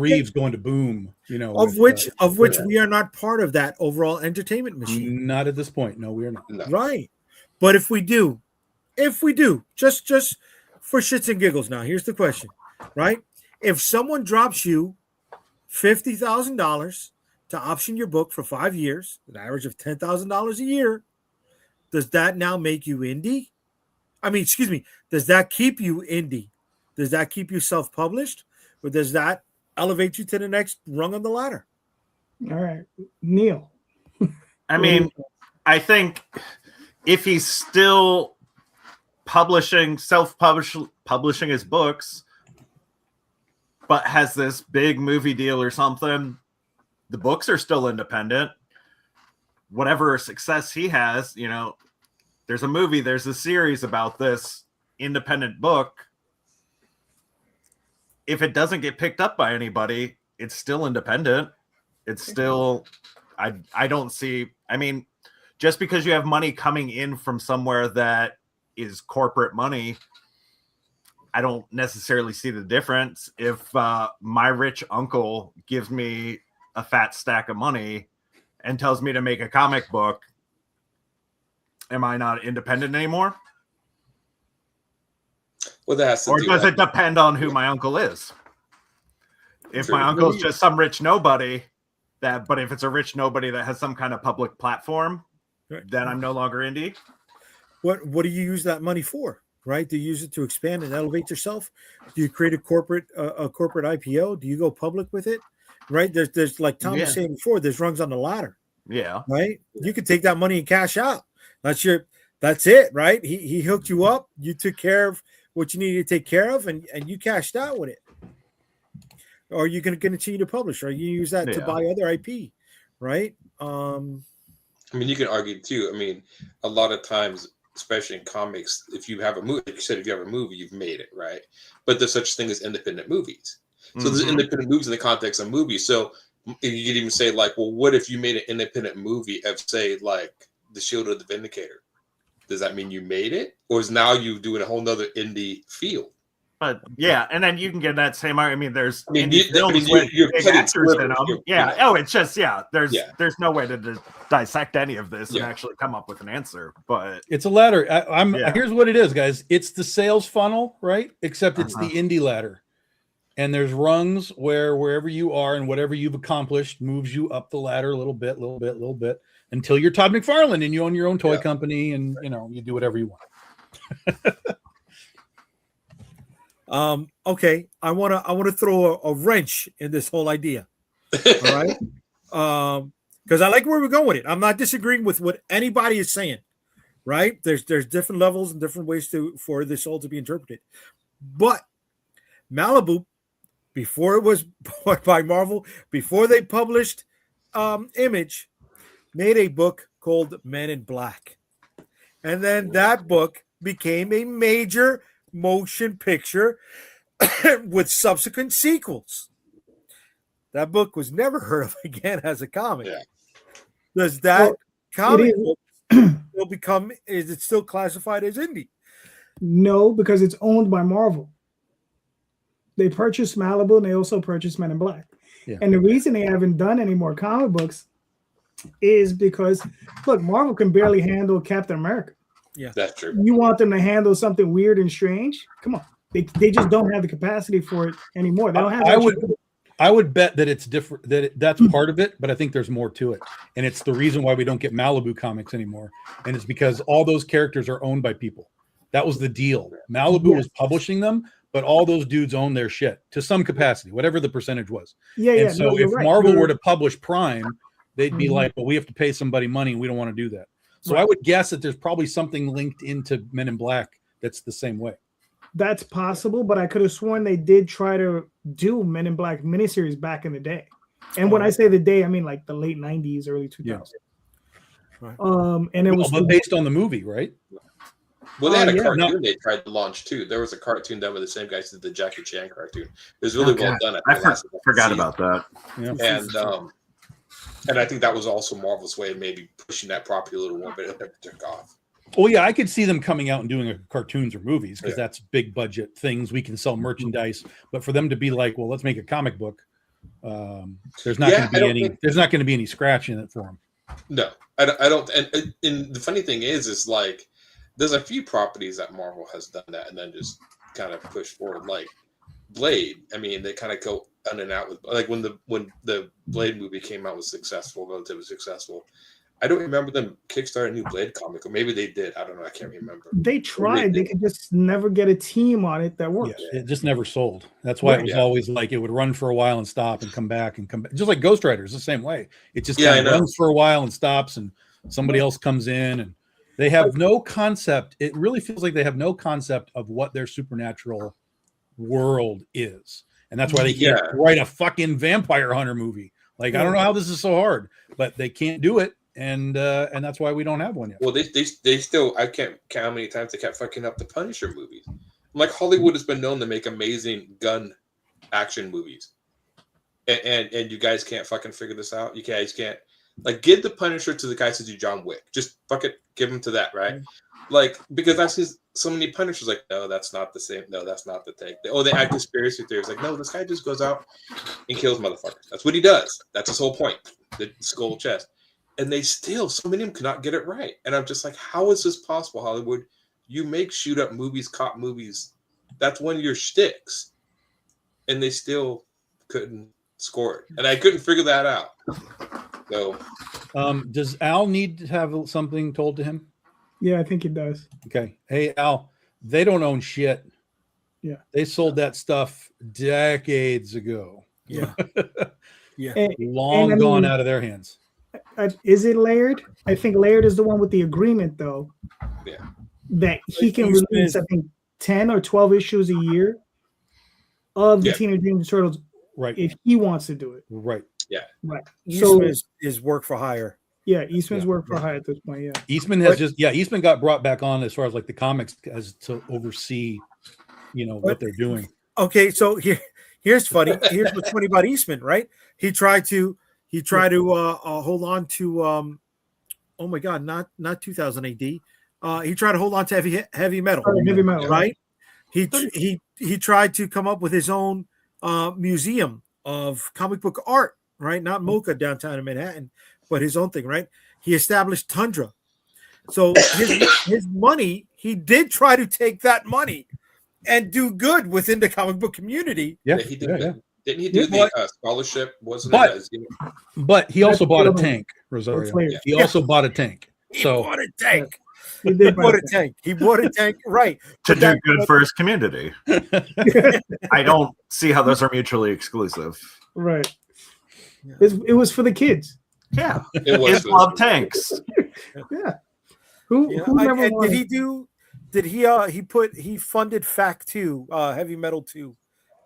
Reeves going to Boom, of which we are not part of that overall entertainment machine. Not at this point. No, we are not. No. Right. But if we do, just for shits and giggles now, here's the question, right? If someone drops you $50,000 to option your book for 5 years, an average of $10,000 a year, does that now make you indie? I mean, excuse me, does that keep you indie? Does that keep you self-published? Or does that elevate you to the next rung on the ladder? All right. Neil. I mean, I think if he's still self-publishing his books, but has this big movie deal or something, the books are still independent. Whatever success he has, there's a movie, there's a series about this independent book. If it doesn't get picked up by anybody, it's still independent. It's still, I don't see, I mean, just because you have money coming in from somewhere that is corporate money, I don't necessarily see the difference. If my rich uncle gives me a fat stack of money and tells me to make a comic book, am I not independent anymore? Well, that has to or does it depend on who my uncle is? If my uncle's just some rich nobody, but if it's a rich nobody that has some kind of public platform, then I'm no longer indie. What do you use that money for? Right? Do you use it to expand and elevate yourself? Do you create a corporate IPO? Do you go public with it? Right? There's like Tom was saying before, there's rungs on the ladder. Yeah. Right? You could take that money and cash out. That's it, right? He hooked you up, you took care of what you needed to take care of, and you cashed out with it. Or you're going to continue to publish, or you use that to buy other IP, right? I mean, you can argue too. I mean, a lot of times, especially in comics, if you have a movie, like you said, if you have a movie, you've made it, right? But there's such thing as independent movies. So there's independent movies in the context of movies. So you could even say, like, well, what if you made an independent movie of, say, like The Shield of the Vindicator? Does that mean you made it? Or is now you doing a whole nother indie field? But yeah, and then you can get that same argument. I mean, there's you're big actors in them. Yeah. Oh, it's just there's no way to dissect any of this and actually come up with an answer. But it's a ladder. Here's what it is, guys. It's the sales funnel, right? Except it's the indie ladder. And there's rungs where wherever you are and whatever you've accomplished moves you up the ladder a little bit, until you're Todd McFarlane and you own your own toy company and you do whatever you want. Okay, I want to throw a wrench in this whole idea. All right, because I like where we're going with it. I'm not disagreeing with what anybody is saying. Right? There's different levels and different ways for this all to be interpreted. But Malibu, before it was bought by Marvel, before they published Image, made a book called Men in Black, and then that book became a major motion picture with subsequent sequels. That book was never heard of again as a comic. Yeah. Does that comic book still become? Is it still classified as indie? No, because it's owned by Marvel. They purchased Malibu and they also purchased Men in Black. Yeah. And the reason they haven't done any more comic books is because, look, Marvel can barely handle Captain America. Yeah, that's true. You want them to handle something weird and strange? Come on. They just don't have the capacity for it anymore. They don't have. I would bet that it's different. That's part of it, but I think there's more to it, and it's the reason why we don't get Malibu comics anymore, and it's because all those characters are owned by people. That was the deal. Malibu was publishing them, but all those dudes own their shit to some capacity, whatever the percentage was. And so if Marvel were to publish Prime, they'd be like, "Well, we have to pay somebody money, and we don't want to do that." So I would guess that there's probably something linked into Men in Black that's the same way. That's possible, but I could have sworn they did try to do Men in Black miniseries back in the day. And when I say the day, I mean like the late 90s, early 2000s. Yeah. Right. And it was based on the movie, right? Well, they had a cartoon they tried to launch too. There was a cartoon done with the same guys that did the Jackie Chan cartoon. It was really well done. I forgot about that. Yeah. And I think that was also Marvel's way of maybe pushing that property a little more, but it never took off. Well, yeah, I could see them coming out and doing cartoons or movies because that's big budget things. We can sell merchandise, but for them to be like, well, let's make a comic book. There's not going to be any scratch in it for them. No, I don't. And the funny thing is like there's a few properties that Marvel has done that and then just kind of pushed forward, like Blade. I mean, they kind of go in and out with like when the Blade movie came out was relatively successful. I don't remember them Kickstarter a new Blade comic, or maybe they did. I don't know. I can't remember. They tried. They could just never get a team on it that worked. Yeah, it just never sold. That's why it was always like it would run for a while and stop and come back and come back. Just like Ghost Rider is the same way. It just kind of runs for a while and stops, and somebody else comes in, and they have no concept. It really feels like they have no concept of what their supernatural world is, and that's why they can't write a fucking vampire hunter movie. Like I don't know how this is so hard, but they can't do it. And that's why we don't have one yet. Well, they still, I can't count how many times they kept fucking up the Punisher movies. Like Hollywood has been known to make amazing gun action movies, and you guys can't fucking figure this out. You guys can't like give the Punisher to the guys who do John Wick. Just fuck it, give him to that, right? Like because I've seen so many Punishers like, no, that's not the same. No, that's not the take. They add conspiracy theories. Like, no, this guy just goes out and kills motherfuckers. That's what he does. That's his whole point. The skull chest. And they still, so many of them cannot get it right. And I'm just like, how is this possible, Hollywood? You make shoot up movies, cop movies. That's one of your shticks. And they still couldn't score it. And I couldn't figure that out. So, does Al need to have something told to him? Yeah, I think he does. Okay. Hey, Al, they don't own shit. Yeah. They sold that stuff decades ago. Yeah. Yeah. Long gone out of their hands. Is it Laird? I think Laird is the one with the agreement, though. Yeah. That he can release, I think, 10 or 12 issues a year of the Teenage Mutant Ninja Turtles, right? If he wants to do it, right? Yeah, right. Eastman is work for hire. Yeah, Eastman's work for hire at this point. Yeah, Eastman has Eastman got brought back on as far as like the comics as to oversee, what they're doing. Okay, so here's funny. Here's what's funny about Eastman, right? He tried to hold on to oh my god, not 2000 AD. He tried to hold on to heavy metal, right? He tried to come up with his own museum of comic book art, right? Not MoCA downtown in Manhattan, but his own thing, right? He established Tundra. So his money, he did try to take that money and do good within the comic book community. Yeah, He did. yeah, yeah. Didn't he do Yeah, the scholarship? Wasn't but- it? As, you know, But he also That's bought a the- tank, Rosario. Flavor. He also bought a tank. He So bought a tank. He He did bought buy a tank. He bought a tank. Right. To But do that- good for his community. I don't see how those are mutually exclusive. right. It was for the kids. Yeah, it was kids love tanks. Yeah. Who Yeah, never and wanted- did he do? Did he funded Fact 2, Heavy Metal 2,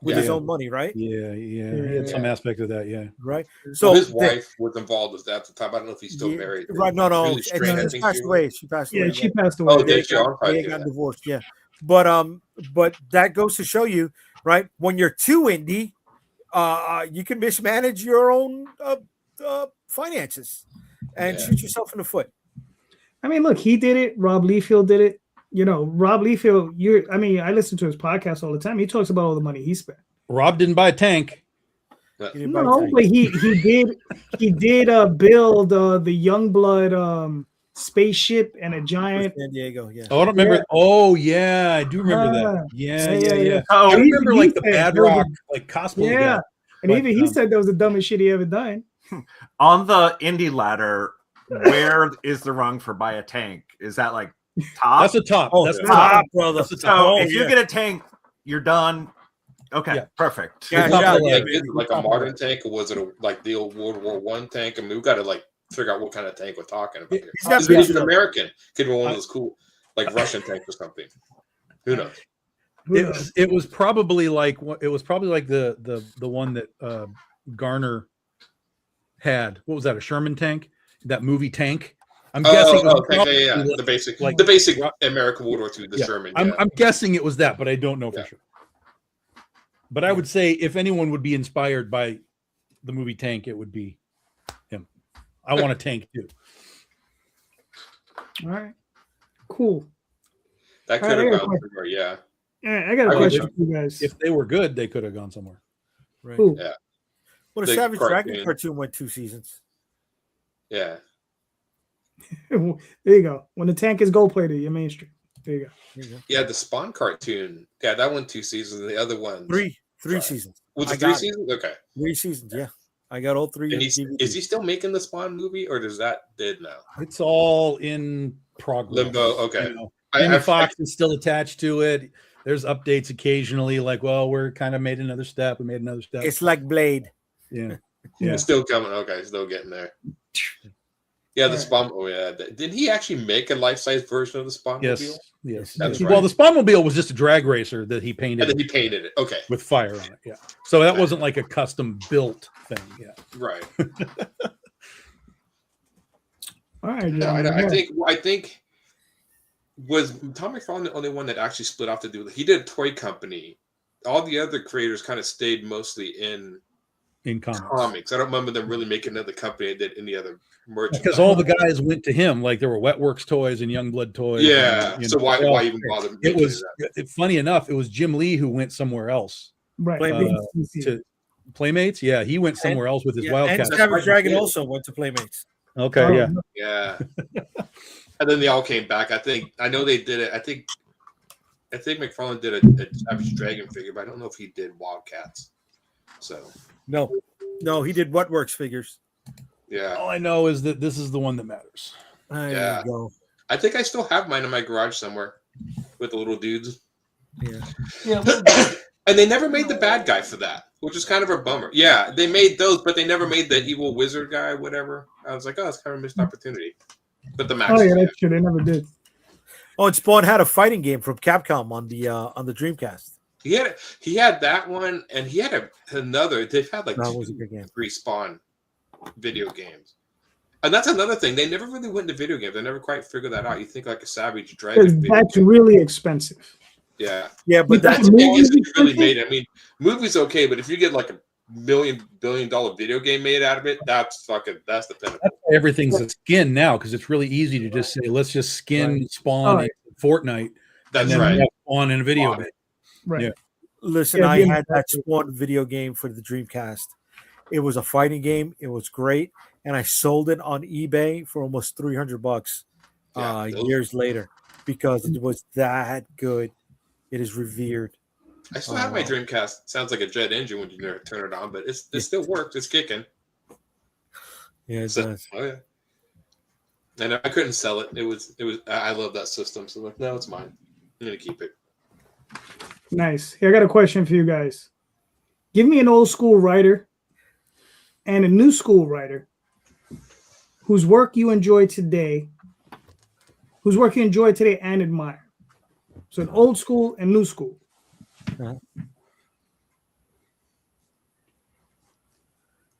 with his Yeah. own money, right? yeah. He had some aspect of that. Yeah. Right. So So his the- wife was involved with that at the time. I don't know if he's still yeah, married. Right. No. Really And straight, I she's think passed she away. She passed away. Yeah, she right? passed away. Oh, They did she? got- I'm probably they doing got that. divorced. Yeah. But that goes to show you, right? When you're too indie, you can mismanage your own finances and Yeah. shoot yourself in the foot. I mean, look, he did it. Rob Liefeld did it. You know, Rob Liefeld. I listen to his podcast all the time. He talks about all the money he spent. Rob didn't buy a tank. You didn't buy No, tank. but he did build the Youngblood spaceship and a For giant. San Diego. Yeah. Oh, I don't remember. Yeah. Oh, yeah, I do remember that. Ah, Yeah. Oh, I remember He like the said Bad there was a- Rock, like cosplay. Yeah, guy. and But, even he said that was the dumbest shit he ever done. on the indie ladder, where is the rung for buy a tank? Is that like top? That's the top. Oh, That's the top, top. brother. That's the so top. if you get a tank, you're done. Okay, Yeah. perfect. Yeah, top yeah, of the yeah. ladder. Is it like a modern tank, or was it like the old World War One tank? I mean, we've got to like figure out what kind of tank we're talking about here. He's got Is it pictures even of it. American? Could be one of those cool, like Russian tanks or something. Who knows? It was probably like the one that Garner had. What was that? A Sherman tank? That movie tank? I'm guessing. it was okay, probably yeah. like- The basic, like- the basic American World War II, the Yeah, Sherman. I'm, Yeah. I'm guessing it was that, but I don't know for Yeah. sure. But I would say if anyone would be inspired by the movie Tank, it would be him. I want a tank too. All right, cool. That All could right, I have got a gone somewhere. Yeah. All right, I got a I would question know. for you guys. If they were good, they could have gone somewhere. Right. Cool. Yeah. Well, the The Savage Dragon cartoon. cartoon went 2 seasons. Yeah. There you go. When the tank is gold plated, you're mainstream. There you go. There you go. Yeah. The Spawn cartoon. Yeah, that one 2 seasons. And the other one. Three Right. seasons. Was I it 3 got it. seasons? Okay. 3 seasons. Yeah, I got all 3. And is he DVDs. still making the Spawn movie, or does that dead now? It's all in progress. Limbo. Okay. You know, I- Jamie I- Foxx is still attached to it. There's updates occasionally, like, well, we're kind of made another step. We made another step. It's like Blade. Yeah. It's still coming. Okay, still getting there. Yeah, the Alright. Spawn. Oh yeah, did he actually make a life-size version of the Spawn Yes. mobile? Yes. That's Well, right. the Spawnmobile was just a drag racer that he And painted then he painted it. Okay, with fire on it. Yeah. So that wasn't like a custom built thing. Yeah. right. All right, Yeah, I gentlemen. think was Tom McFarlane the only one that actually split off to do. He did a toy company. All the other creators kind of stayed mostly in In comics. I don't remember them really making another company that did any other merchandise. Because all the guys went to him. Like there were Wetworks toys and Youngblood toys. Yeah. and, you So know, why well, even bother? It making was that? funny enough. It was Jim Lee who went somewhere else. Right. Playmates. To Playmates. Yeah, he went somewhere else with his Yeah, Wildcat. and Savage right. Dragon Yeah. also went to Playmates. Okay. Oh, Yeah. Yeah. And then they all came back. I know they did it. I think McFarlane did a Savage Dragon figure, but I don't know if he did Wildcats. So No, he did Whatworks figures. yeah. All I know is that this is the one that matters. There Yeah. you go. I think I still have mine in my garage somewhere with the little dudes. Yeah. And they never made the bad guy for that, which is kind of a bummer. Yeah, they made those, but they never made the evil wizard guy, whatever. I was like, oh, it's kind of a missed opportunity. But the Max. Oh yeah, that's true. They never did. Oh, and Spawn had a fighting game from Capcom on the Dreamcast. He had that one, and he had another. They've had like That was a good game. 3 Spawn video games. And that's another thing. They never really went into video games. They never quite figured that out. You think like a Savage Dragon Because video that's game. really expensive. Yeah. Yeah, but Because that's It movies isn't really expensive? made. I mean, movies okay, but if you get like a billion-dollar video game made out of it, that's the pinnacle. That's why everything's a skin now because it's really easy to just say, let's just skin Spawn Oh, in Fortnite. That's and then right. have Spawn in a video Spawn. game. Right. Yeah. Listen, Yeah, I being had that effective. Spawn video game for the Dreamcast. It was a fighting game. It was great, and I sold it on eBay for almost $300 Yeah, those- years later because it was that good. It is revered. I still have my Dreamcast. Sounds like a jet engine when you turn it on, but it still works. It's kicking. Yeah, it does. Oh yeah. And I couldn't sell it. It was. I love that system. So like, no, it's mine. I'm gonna keep it. Nice. Here, I got a question for you guys. Give me an old school writer and a new school writer whose work you enjoy today, and admire. So an old school and new school. Uh-huh.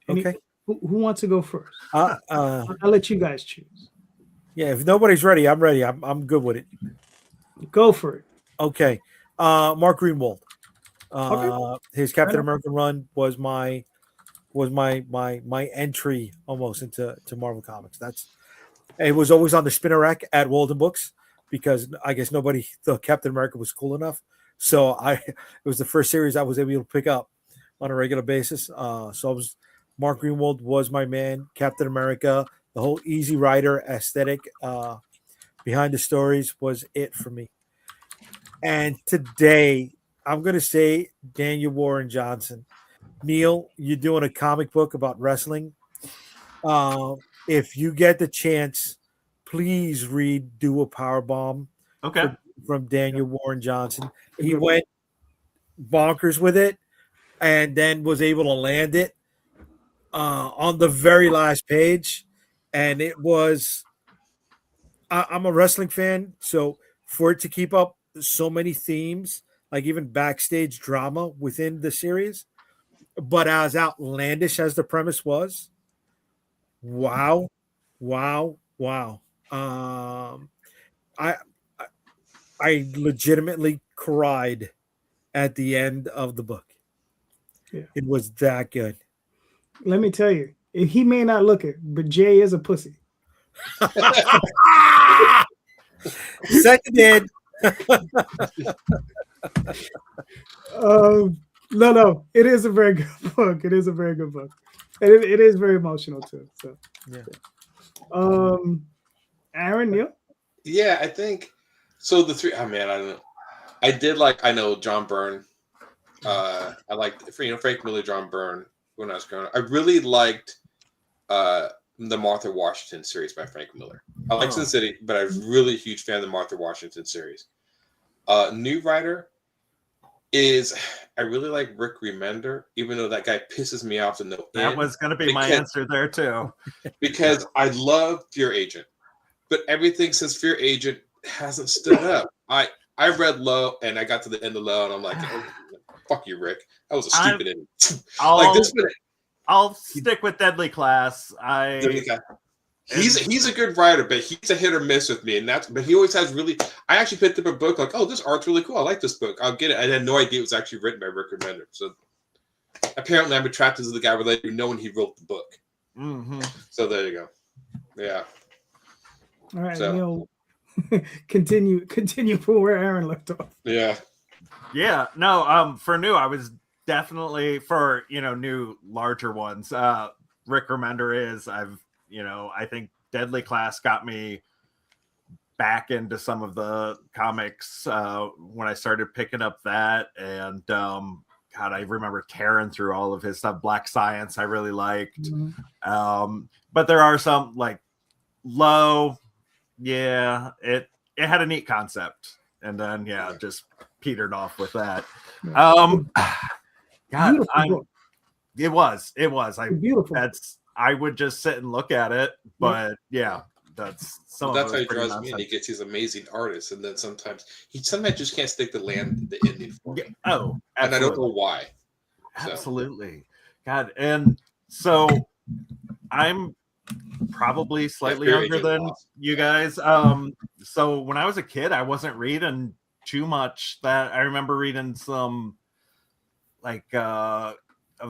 Any- Okay. Who wants to go first? I'll let you guys choose. Yeah, if nobody's ready, I'm ready. I'm good with it. Go for it. Okay. Mark Greenwald. Okay. His Captain America run was my entry almost into Marvel Comics. It was always on the spinner rack at Walden Books because I guess nobody thought Captain America was cool enough. So it was the first series I was able to pick up on a regular basis. Mark Greenwald was my man. Captain America, the whole Easy Rider aesthetic behind the stories was it for me. And today, I'm going to say Daniel Warren Johnson. Neil, you're doing a comic book about wrestling. If you get the chance, please read Do a Powerbomb. Okay. From Daniel Warren Johnson. He went bonkers with it and then was able to land it on the very last page. And it was, I'm a wrestling fan, so for it to keep up so many themes, like even backstage drama within the series, but as outlandish as the premise was, wow. I legitimately cried at the end of the book. Yeah. It was that good. Let me tell you, he may not look it, but Jay is a pussy. Seconded. No, it is a very good book. It is a very good book, and it is very emotional too. So, yeah. Aaron, you? Yeah, I think so. The three. Oh man, I don't know. I did like. I know John Byrne. I liked Frank Miller, John Byrne when I was growing up. I really liked the Martha Washington series by Frank Miller. I like Sin City, but I was really a huge fan of the Martha Washington series. New writer is I really like Rick Remender, even though that guy pisses me off to no end. That was going to be my answer there too. Because I love Fear Agent, but everything since Fear Agent hasn't stood up. I read Low, and I got to the end of Low, and I'm like, oh, fuck you, Rick. That was a stupid ending. Like this one. I'll stick with Deadly Class. He's a good writer, but he's a hit or miss with me, but he always has really. I actually picked up a book like, oh, this art's really cool. I like this book. I'll get it. I had no idea it was actually written by Rick Remender. So apparently, I'm attracted to the guy related to knowing he wrote the book. Mm-hmm. So there you go. Yeah. All right, Neil. Continue from where Aaron left off. Yeah. Yeah. No. For new, I was definitely for new larger ones. Rick Remender is. I think Deadly Class got me back into some of the comics when I started picking up that. And God, I remember tearing through all of his stuff. Black Science, I really liked. Mm-hmm. But there are some like Low. Yeah, it had a neat concept. And then, just petered off with that. God, it was. Beautiful. I would just sit and look at it, but that's that's how he draws me. And he gets these amazing artists, and then sometimes he just can't stick the ending for me. Oh, absolutely. And I don't know why. Absolutely, God, and so I'm probably slightly younger than you guys. So when I was a kid, I wasn't reading too much. That I remember reading some like of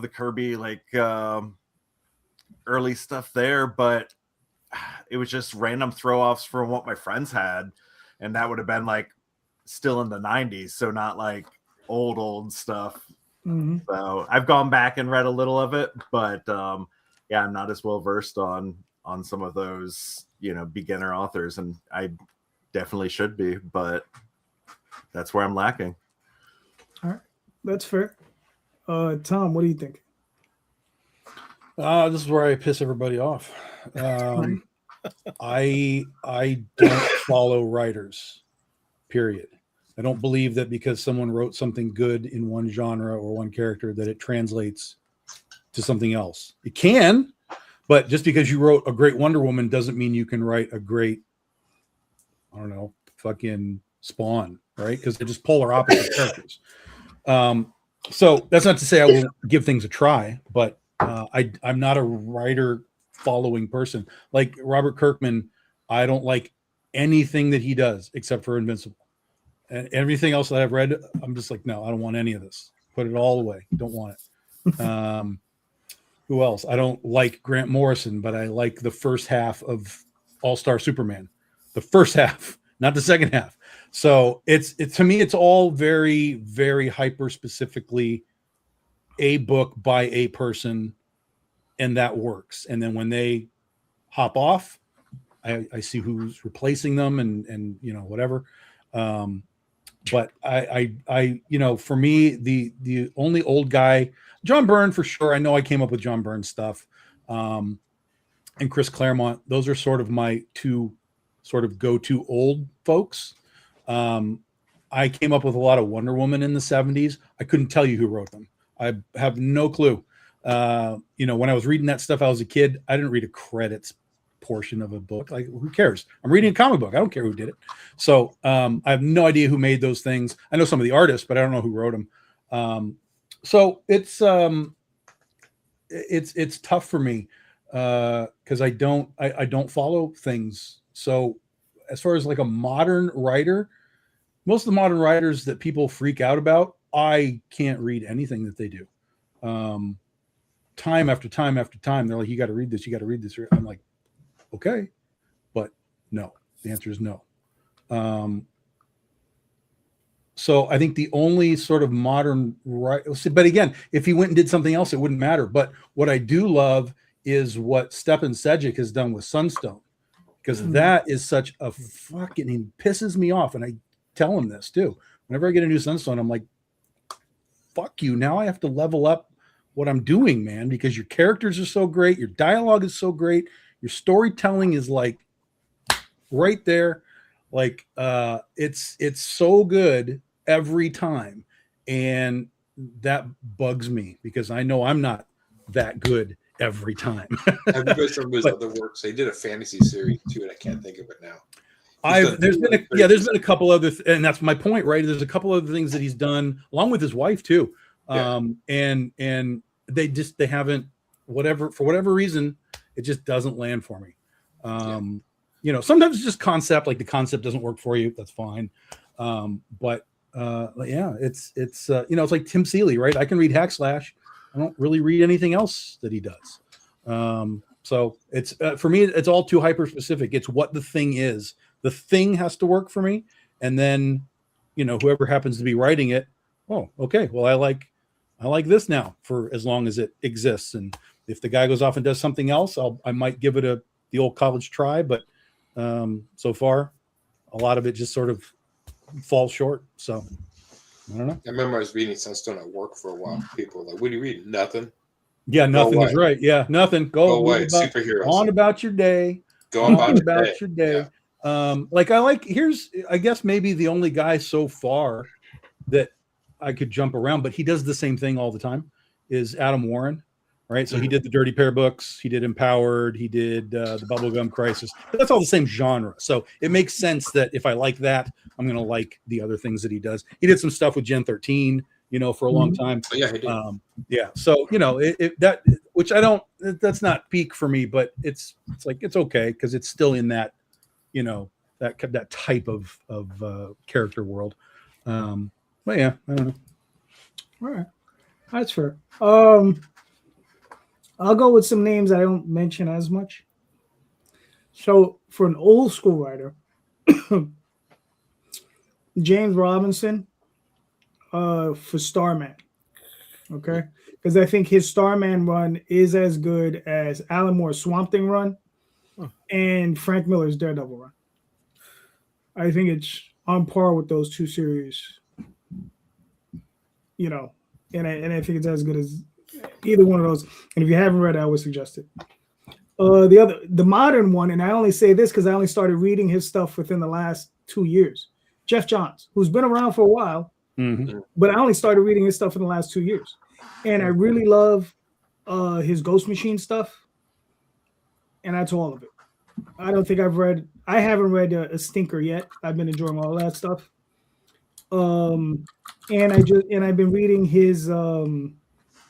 the Kirby early stuff there, but it was just random throw-offs from what my friends had, and that would have been like still in the 90s, so not like old stuff. Mm-hmm. So I've gone back and read a little of it, but I'm not as well versed on some of those beginner authors, and I definitely should be, but that's where I'm lacking. All right, that's fair. Tom, what do you think? This is where I piss everybody off. I don't follow writers. Period. I don't believe that because someone wrote something good in one genre or one character that it translates to something else. It can, but just because you wrote a great Wonder Woman doesn't mean you can write a great, I don't know, fucking Spawn, right? Because they're just polar opposite characters. So that's not to say I will give things a try, but I'm not a writer following person. Like Robert Kirkman, I don't like anything that he does except for Invincible. And everything else that I've read, I'm just like, no, I don't want any of this. Put it all away. Don't want it. Who else? I don't like Grant Morrison, but I like the first half of All-Star Superman. The first half, not the second half. So it's to me, it's all very, very hyper specifically a book by a person, and that works. And then when they hop off, I see who's replacing them and you know, whatever. But I you know, for me, the only old guy, John Byrne for sure. I know I came up with John Byrne stuff, and Chris Claremont. Those are sort of my two sort of go-to old folks. I came up with a lot of Wonder Woman in the 70s. I couldn't tell you who wrote them. I have no clue. You know, when I was reading that stuff, I was a kid. I didn't read a credits portion of a book. Like, who cares? I'm reading a comic book. I don't care who did it. So I have no idea who made those things. I know some of the artists, but I don't know who wrote them. So it's tough for me because I don't follow things. So as far as like a modern writer, most of the modern writers that people freak out about, I can't read anything that they do. Time after time after time, they're like, you got to read this. You got to read this. I'm like, okay, but no, the answer is no. So I think the only sort of modern but again, if he went and did something else, it wouldn't matter. But what I do love is what Stepan Sejic has done with Sunstone, because that is such a fucking, he pisses me off. And I tell him this too. Whenever I get a new Sunstone, I'm like, fuck you. Now I have to level up what I'm doing, man, because your characters are so great. Your dialogue is so great. Your storytelling is like right there. Like it's so good every time. And that bugs me because I know I'm not that good every time. Have you read some of his other works? They did a fantasy series too, and I can't think of it now. There's been a couple other and that's my point, right? There's a couple other things that he's done along with his wife too. And they haven't, for whatever reason, it just doesn't land for me. You know, sometimes it's just concept, like the concept doesn't work for you. That's fine. But it's you know, it's like Tim Seeley, right? I can read Hack Slash. I don't really read anything else that he does. So it's for me, it's all too hyper specific. It's what the thing is. The thing has to work for me. And then, you know, whoever happens to be writing it, oh, okay, well, I like this now for as long as it exists. And if the guy goes off and does something else, I might give it the old college try. But so far, a lot of it just sort of falls short. So I don't know. I remember I was reading Sunstone at work for a while. People were like, what do you read? Nothing. Yeah, nothing is right. Yeah, nothing. Go away. Superheroes. On about your day. Go on about your day. Yeah. Here's, I guess, maybe the only guy so far that I could jump around, but he does the same thing all the time, is Adam Warren, right? So he did the Dirty Pair books, he did Empowered, he did the Bubblegum Crisis. But that's all the same genre. So it makes sense that if I like that, I'm going to like the other things that he does. He did some stuff with Gen 13, you know, for a long time. Oh, yeah, he did. Yeah. So, you know, that's not peak for me, but it's like, it's okay. Cause it's still in that, you know, that type of character world. But yeah, I don't know. All right, that's fair. I'll go with some names I don't mention as much. So for an old school writer, James Robinson, for Starman, okay, because I think his Starman run is as good as Alan Moore's Swamp Thing run and Frank Miller's Daredevil run. I think it's on par with those two series. you know, and I think it's as good as either one of those. And if you haven't read it, I would suggest it. The modern one, and I only say this because I only started reading his stuff within the last 2 years. Jeff Johns, who's been around for a while, but I only started reading his stuff in the last 2 years, and I really love his Ghost Machine stuff, and that's all of it. I haven't read a stinker yet. I've been enjoying all that stuff, and I've been reading his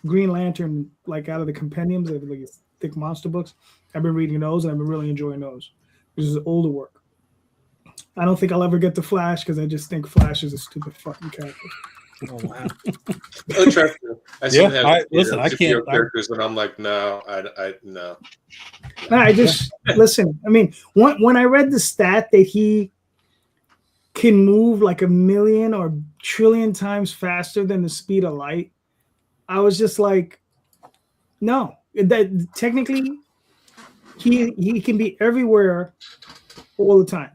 Green Lantern, like out of the compendiums, like thick monster books. I've been reading those, and I've been really enjoying those. This is older work. I don't think I'll ever get to Flash because I just think Flash is a stupid fucking character. Oh wow! Interesting. I see I can't. Characters, and I'm like, no, no. I just listen. I mean, when I read the stat that he can move like 1,000,000 or trillion times faster than the speed of light, I was just like, no. That technically, he can be everywhere all the time.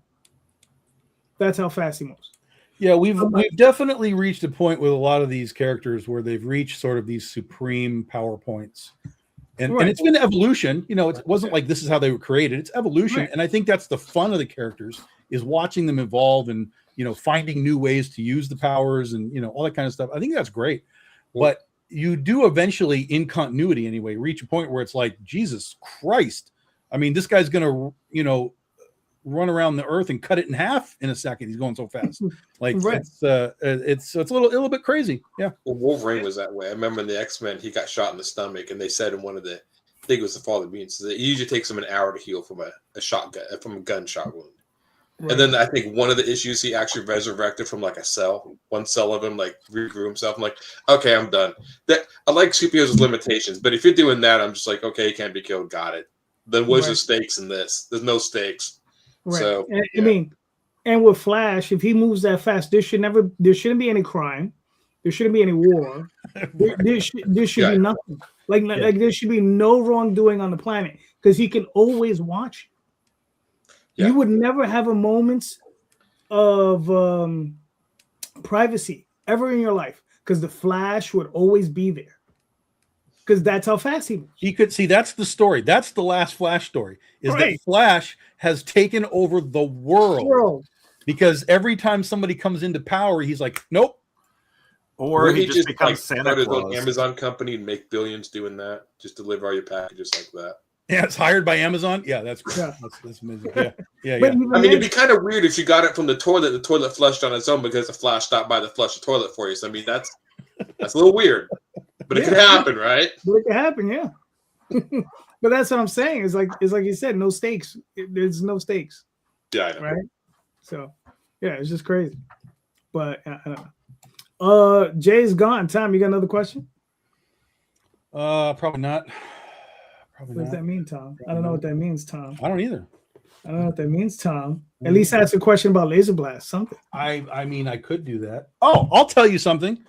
That's how fast he moves. Yeah, we've definitely reached a point with a lot of these characters where they've reached sort of these supreme power points. And it's been evolution. You know, it wasn't like this is how they were created. It's evolution. Right. And I think that's the fun of the characters is watching them evolve and, you know, finding new ways to use the powers and, you know, all that kind of stuff. I think that's great. But you do eventually, in continuity anyway, reach a point where it's like, Jesus Christ. I mean, this guy's going to, you know, run around the earth and cut it in half in a second. He's going so fast. Like it's a little bit crazy. Yeah. Well, Wolverine was that way. I remember in the X-Men, he got shot in the stomach, and they said in one of the, I think it was the Fall of the Mutants, that it usually takes him an hour to heal from a gunshot wound. Right. And then I think one of the issues, he actually resurrected from like a cell. One cell of him like regrew himself. I'm like, okay, I'm done. That I like superheroes with limitations, but if you're doing that, I'm just like, okay, he can't be killed. Got it. Then what's the stakes in this? There's no stakes. Right. So, I mean, and with Flash, if he moves that fast, there shouldn't be any crime. There shouldn't be any war. There should be nothing. Like there should be no wrongdoing on the planet because he can always watch. Yeah. You would never have a moment of privacy ever in your life because the Flash would always be there. Because that's how fast he moves. He could see that's the story. That's the last Flash story. Is that Flash has taken over the world. Because every time somebody comes into power, he's like, nope. Or he just becomes like, Santa Claus. An Amazon company and make billions doing that. Just deliver all your packages like that. Yeah, it's hired by Amazon. Yeah, that's great. Yeah. That's amazing. Yeah. I mean, it'd be kind of weird if you got it from the toilet flushed on its own because the Flash stopped by to flush the toilet for you. So I mean, that's a little weird. But it could happen, right? But it could happen, yeah. But that's what I'm saying. It's like you said, no stakes. There's no stakes. Yeah, I know. Right? So, yeah, it's just crazy. But I don't know. Jay's gone. Tom, you got another question? Probably not. What does that mean, Tom? I don't know what that means, Tom. I don't either. I don't know what that means, Tom. At least ask a question about Laser Blast, something. I mean, I could do that. Oh, I'll tell you something.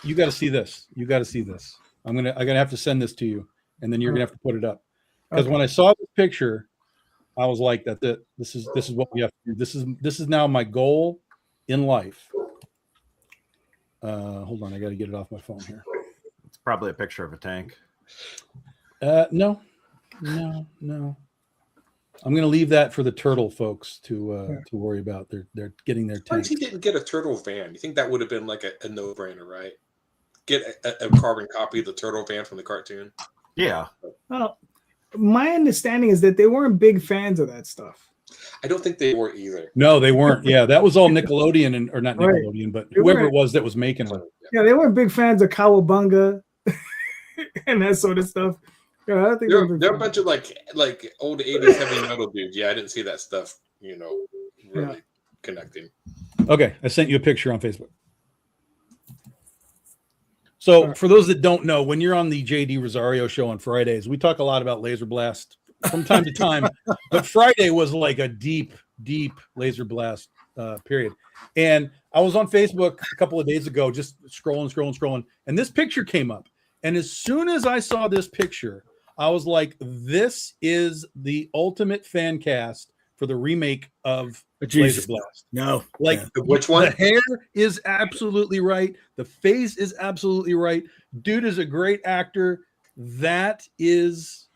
You got to see this. You got to see this. I'm gonna have to send this to you, and then you're gonna have to put it up. Because when I saw this picture, I was like, this is what we have to do. This is now my goal in life. Hold on, I got to get it off my phone here. It's probably a picture of a tank. No. I'm going to leave that for the turtle folks to worry about. They're getting their tank. He didn't get a turtle van. You think that would have been like a no-brainer, right? Get a carbon copy of the turtle van from the cartoon. Yeah. Well, my understanding is that they weren't big fans of that stuff. I don't think they were either. No, they weren't. Yeah, that was all Nickelodeon or not Nickelodeon, but whoever it was that was making them. Yeah, they weren't big fans of Cowabunga and that sort of stuff. Yeah, I think they're a bunch of like old 80s heavy metal dudes. Yeah, I didn't see that stuff, really connecting. Okay, I sent you a picture on Facebook. So for those that don't know, when you're on the JD Rosario show on Fridays, we talk a lot about Laser Blast from time to time, but Friday was like a deep Laser Blast period. And I was on Facebook a couple of days ago, just scrolling, and this picture came up. And as soon as I saw this picture, I was like, this is the ultimate fan cast for the remake of Jesus. Laser Blast. No, Like Which one? The hair is absolutely right. The face is absolutely right. Dude is a great actor. That is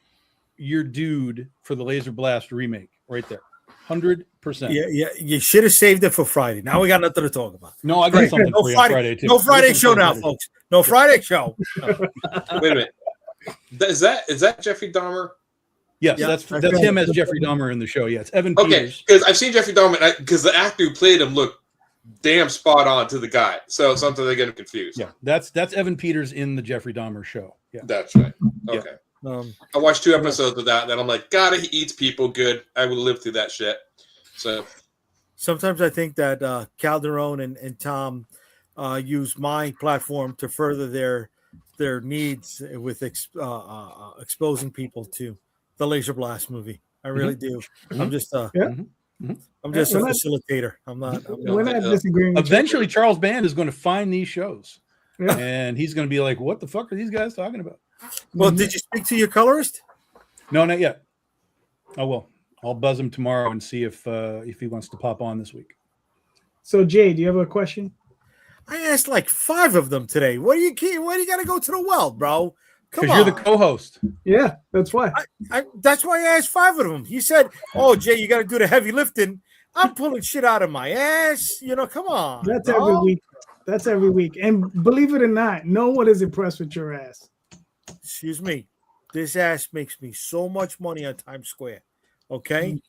your dude for the Laser Blast remake right there. 100%. yeah. You should have saved it for Friday. Now we got nothing to talk about. No, I got something No for you Friday, on Friday too. no Friday show now, Friday. folks. No Friday show. Wait a minute. Is that Jeffrey Dahmer? Yes, Yeah, that's him as Jeffrey Dahmer in the show. Yeah, it's Evan Okay, Peters. because I've seen Jeffrey Dahmer, because the actor who played him looked damn spot on to the guy. So sometimes they get him confused. Yeah, that's Evan Peters in the Jeffrey Dahmer show. Yeah, That's right. Yeah. Okay. I I watched 2 episodes of that, and then I'm like, God, he eats people good. I would live through that shit. So Sometimes I think that Calderon and Tom use my platform to further their needs with exposing people to the Laser Blast movie. I really do. I'm just I'm just a facilitator. I'm not. We're not disagreeing. with you. Eventually, Charles Band is going to find these shows, Yeah. and he's going to be like, "What the fuck are these guys talking about?" Well, did you speak to your colorist? No, not yet. I will. I'll buzz him tomorrow and see if he wants to pop on this week. So, Jay, do you have a question? I asked like 5 of them today. Why do you got to go to the well, bro? Come Because on. you're the co-host. Yeah, that's why. That's why I asked 5 of them. He said, "Oh, Jay, you got to do the heavy lifting." I'm pulling shit out of my ass. Come on. That's bro. every week. That's every week. And believe it or not, no one is impressed with your ass. Excuse me. This ass makes me so much money on Times Square. Okay.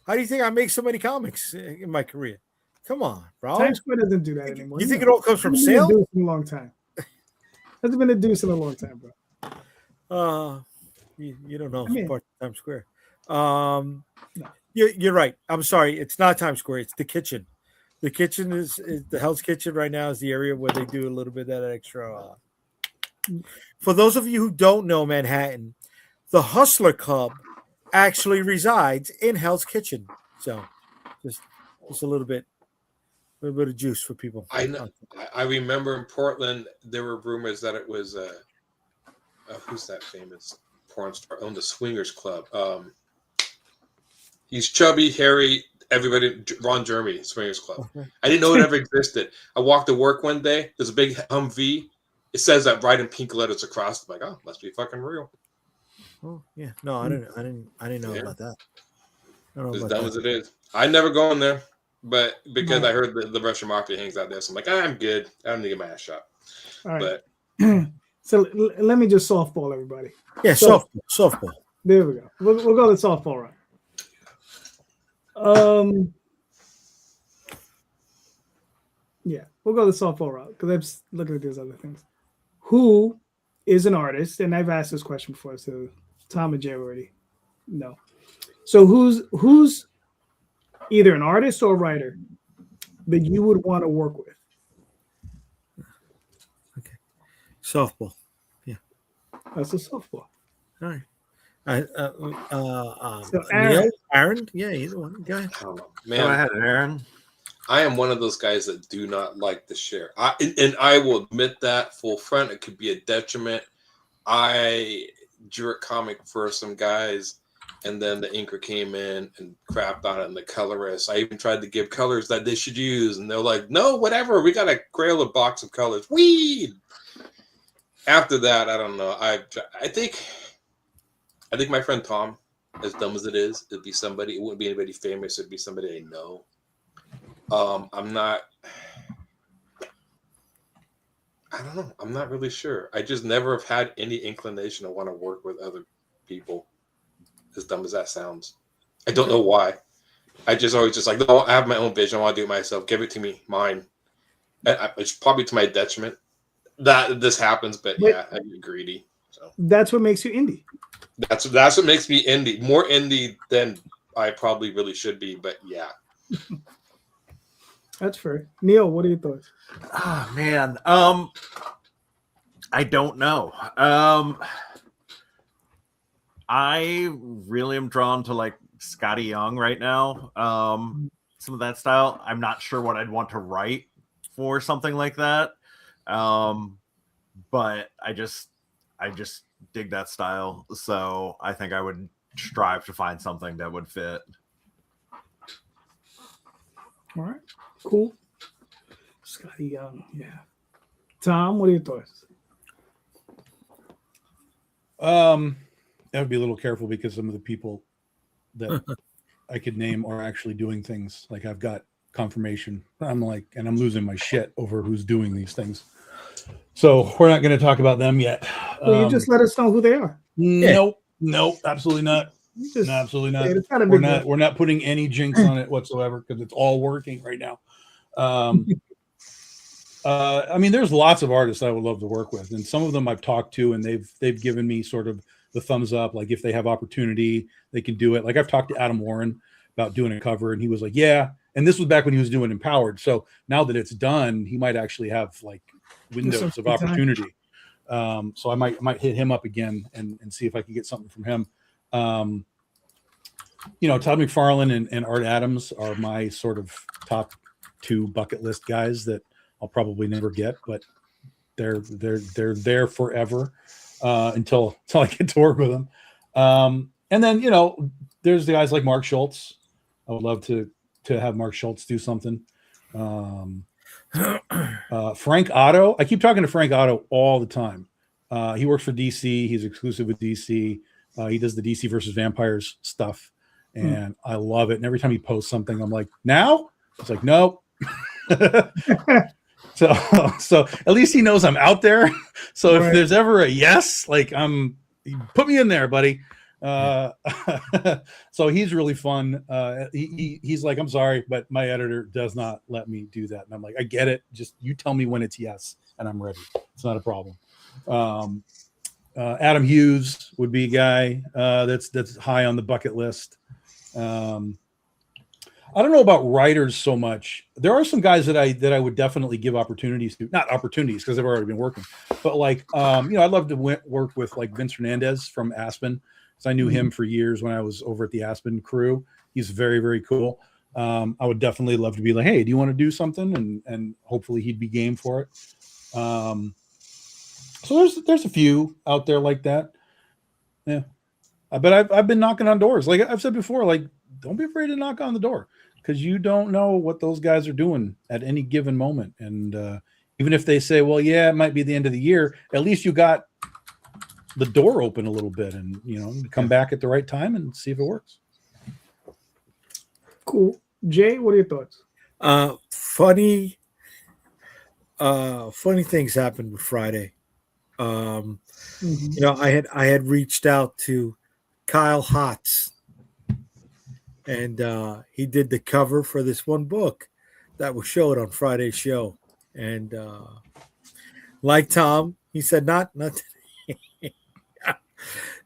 How do you think I make so many comics in my career? Come on, bro. Times Square doesn't do that anymore. You think it all comes from sale? Hasn't been a deuce in a long time. Hasn't been a deuce in a long time, bro. You don't know I mean- part of Times Square. You're right. I'm sorry. It's not Times Square. It's the kitchen. The kitchen is the Hell's Kitchen right now is the area where they do a little bit of that extra. For those of you who don't know Manhattan, the Hustler Club actually resides in Hell's Kitchen. So just a little bit of juice for people. I know. I remember in Portland there were rumors that it was who's that famous porn star owned the Swingers Club. He's chubby, hairy. Everybody, Ron Jeremy, Swingers Club. I didn't know it ever existed. I walked to work one day. There's a big Humvee. It says that right in pink letters across. I'm like, oh, must be fucking real. Oh yeah, no, I didn't know about that. I don't know As about dumb that. as it is, I never go in there, but because I heard the Russian mafia hangs out there, so I'm like, I'm good. I don't need to get my ass shot. All right. But So let me just softball everybody. Yeah, So- softball. There we go. We'll go to softball round. Yeah, we'll go the softball route because I'm looking at these other things. Who is an artist? And I've asked this question before, so Tom and Jay already know. So who's either an artist or a writer that you would want to work with? Okay, softball. That's a softball. All right. So Aaron. Yeah, either one. Go ahead. I don't know, Go man. ahead, Aaron. I am one of those guys that do not like to share. And I will admit that full front. It could be a detriment. I drew a comic for some guys, and then the inker came in and crapped on it, and the colorist. I even tried to give colors that they should use, and they're like, "No, whatever. We got to grail a box of colors. Weed." After that, I don't know. I think my friend Tom, as dumb as it is, it'd be somebody. It wouldn't be anybody famous. It'd be somebody I know. I'm not. I don't know. I'm not really sure. I just never have had any inclination to want to work with other people. As dumb as that sounds, I don't know why. I just always just like, no, I have my own vision. I want to do it myself. Give it to me, mine. It's probably to my detriment that this happens, but yeah, I get greedy. So That's what makes you indie. that's what makes me indie. More indie than I probably really should be, but yeah. That's fair. Neil, what are your thoughts? Oh man. I don't know. I really am drawn to like Scotty Young right now. Some of that style. I'm not sure what I'd want to write for something like that. But I just dig that style. So I think I would strive to find something that would fit. All right, cool. Scotty Young, yeah. Tom, what are your thoughts? I would be a little careful because some of the people that I could name are actually doing things. Like I've got confirmation. I'm like, and I'm losing my shit over who's doing these things. So we're not going to talk about them yet. Well, you just let us know who they are. Nope, absolutely not. Just, No, absolutely not. it's not a big deal. We're not putting any jinx on it whatsoever because it's all working right now. I mean, there's lots of artists I would love to work with, and some of them I've talked to, and they've given me sort of the thumbs up. Like if they have opportunity, they can do it. Like I've talked to Adam Warren about doing a cover, and he was like, "Yeah." And this was back when he was doing Empowered. So now that it's done, he might actually have like windows of opportunity. So I might hit him up again and see if I can get something from him. You know, Todd McFarlane and Art Adams are my sort of top 2 bucket list guys that I'll probably never get, but they're there forever until I get to work with them. And then, you know, there's the guys like Mark Schultz. I would love to have Mark Schultz do something. Frank Otto. I keep talking to Frank Otto all the time. He works for DC. He's exclusive with DC. He does the DC versus Vampires stuff, and I love it. And every time he posts something, I'm like, now? It's like, nope. So at least he knows I'm out there. So if there's ever a yes, like put me in there, buddy. So he's really fun. He's like, I'm sorry, but my editor does not let me do that. And I'm like, I get it. Just you tell me when it's yes, and I'm ready. It's not a problem. Adam Hughes would be a guy that's high on the bucket list. I don't know about writers so much. There are some guys that I would definitely give opportunities to. Not opportunities because they've already been working, but like you know, I'd love to work with like Vince Hernandez from Aspen. So I knew him for years when I was over at the Aspen crew. He's very, very cool. I would definitely love to be like, hey, do you want to do something? And hopefully he'd be game for it. So there's a few out there like that. Yeah. But I've been knocking on doors. Like I've said before, like, don't be afraid to knock on the door because you don't know what those guys are doing at any given moment. And even if they say, well, yeah, it might be the end of the year, at least you got the door open a little bit and, you know, come back at the right time and see if it works. Cool. Jay, what are your thoughts? Funny things happened with Friday. You know, I had reached out to Kyle Hotz, and he did the cover for this one book that was showed on Friday's show. And like Tom, he said, not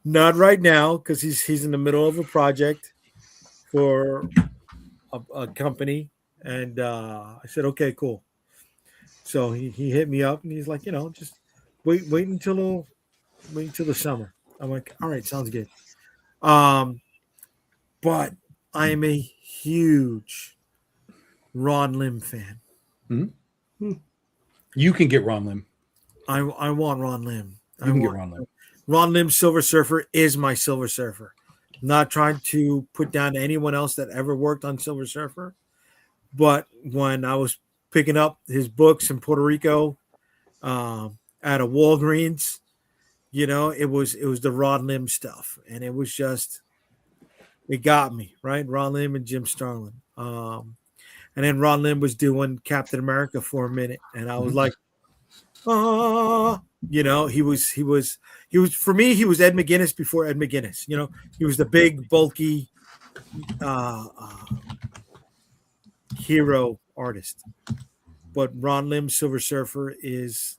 not right now, because he's in the middle of a project for a company. And I said, okay, cool. So he hit me up and he's like, you know, just wait until the summer. I'm like, all right, sounds good. But I am a huge Ron Lim fan. Mm-hmm. You can get Ron Lim. I want Ron Lim. You can get Ron Lim. Ron Lim Silver Surfer is my Silver Surfer. I'm not trying to put down anyone else that ever worked on Silver Surfer. But when I was picking up his books in Puerto Rico at a Walgreens, you know, it was the Ron Lim stuff. And it was just, it got me, right? Ron Lim and Jim Starlin. And then Ron Lim was doing Captain America for a minute. And I was like, you know, he was for me, he was Ed McGuinness before Ed McGuinness. You know, he was the big, bulky hero artist. But Ron Lim Silver Surfer is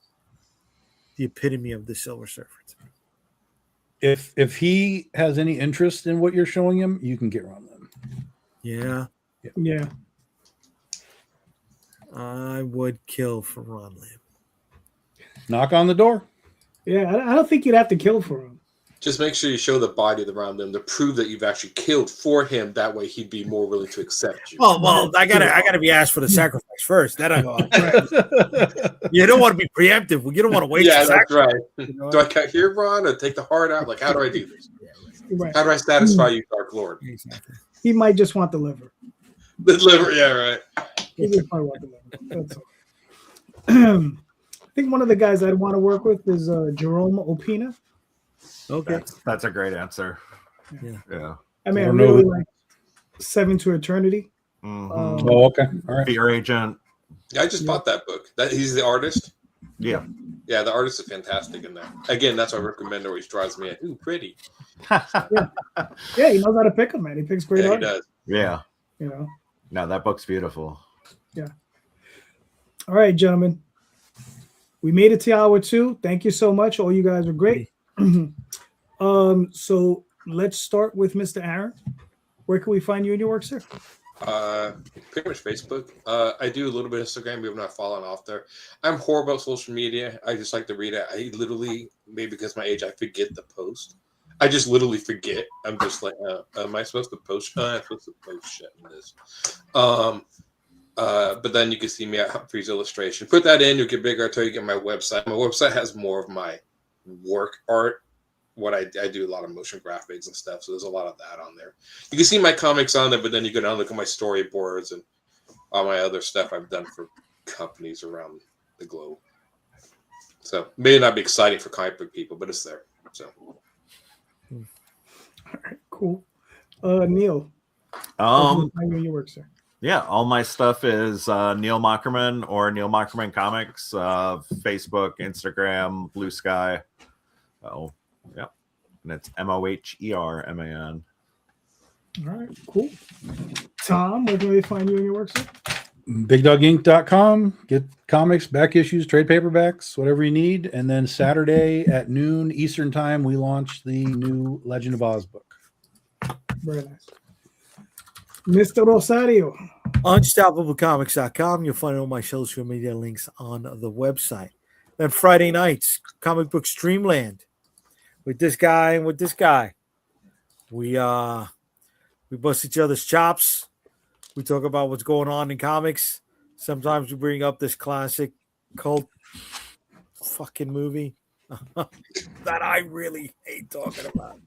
the epitome of the Silver Surfer to me. If he has any interest in what you're showing him, you can get Ron Lim. Yeah. I would kill for Ron Lim. Knock on the door. Yeah, I don't think you'd have to kill for him. Just make sure you show the body around them to prove that you've actually killed for him. That way, he'd be more willing to accept you. Well, I gotta be asked for the sacrifice first. Then I go. You don't want to be preemptive. You don't want to wait. Yeah, that's right. You know? Do I cut here, Ron, or take the heart out? Like, how do I do this? Right. How do I satisfy you, Dark Lord? He might just want the liver. The liver, yeah, right. He just probably want to learn. That's all. I think one of the guys I'd want to work with is Jerome Opina. Okay. That's a great answer. Yeah. I mean, I I don't know really who- like Seven to Eternity. Mhm. Oh, okay. All right. Fear Agent. Yeah, I just bought that book. That he's the artist. Yeah. Yeah, the artist is fantastic in that. Again, that's why I recommend it. Always drives me. Ooh, pretty. Yeah, he knows how to pick them, man. He picks great Yeah, he art. does. Yeah. You know. No, that book's beautiful. All right, gentlemen. We made it to hour 2. Thank you so much. All you guys are great. So let's start with Mr. Aaron. Where can we find you in your work, sir? Pretty much Facebook. I do a little bit of Instagram, but I'm not falling off there. I'm horrible at social media. I just like to read it. I literally, maybe because of my age, I forget the post. I just literally forget. I'm just like, am I supposed to post? I'm supposed to post shit in this. But then you can see me at Humphres Illustration. Put that in, you'll get bigger until you get my website. My website has more of my work art. What I do a lot of motion graphics and stuff, so there's a lot of that on there. You can see my comics on there, but then you go down and look at my storyboards and all my other stuff I've done for companies around the globe. So may not be exciting for comic book people, but it's there. So All right, cool. Neil. Where can we find you in your work, sir? Yeah, all my stuff is Neil Moherman or Neil Moherman Comics, Facebook, Instagram, Blue Sky. Oh, yeah. And it's Moherman. All right, cool. Tom, where can we find you in your work, sir? BigDogInc.com. Get comics, back issues, trade paperbacks, whatever you need. And then Saturday at noon Eastern time, we launch the new Legend of Oz book. Very nice. Mr. Rosario. UnstoppableComics.com. You'll find all my social media links on the website. Then Friday nights, Comic Book Streamland with this guy and with this guy. We bust each other's chops. We talk about what's going on in comics. Sometimes we bring up this classic cult fucking movie that I really hate talking about.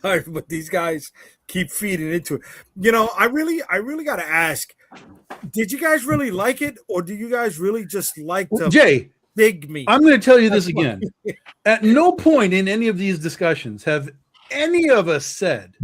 But these guys keep feeding into it. You know, I really got to ask, did you guys really like it, or do you guys really just like to Jay, dig me? I'm going to tell you this again. At no point in any of these discussions have any of us said,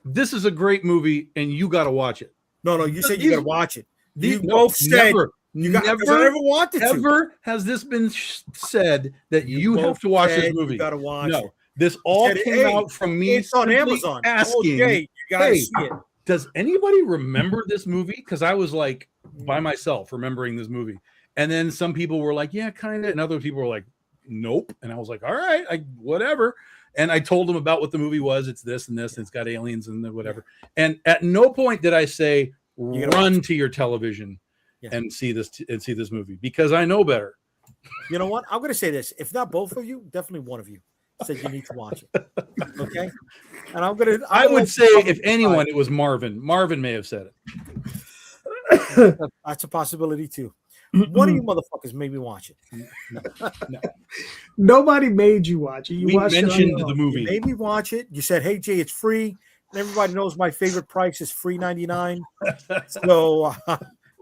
this is a great movie and you got to watch it. No, you said you got to watch it. You No, both said never, you got. never, I never wanted to. ever has this been said that you have both to watch said this movie. You got to watch No, it. this all said, came hey, out from me It's on simply Amazon. asking, Jay, you got to hey, see it. does anybody remember this movie? Because I was like by myself remembering this movie. And then some people were like, yeah, kind of. And other people were like, nope. And I was like, all right, whatever. And I told them about what the movie was. It's this and this, and it's got aliens and whatever. And at no point did I say, run to your television and see this movie, because I know better. You know what? I'm going to say this. If not both of you, definitely one of you said you need to watch it. Okay? And I would say if anyone, it was Marvin. Marvin may have said it. That's a possibility too. One of you motherfuckers made me watch it. No. Nobody made you watch it. You we mentioned the movie. You made me watch it. You said, "Hey Jay, it's free." And everybody knows my favorite price is $3.99. So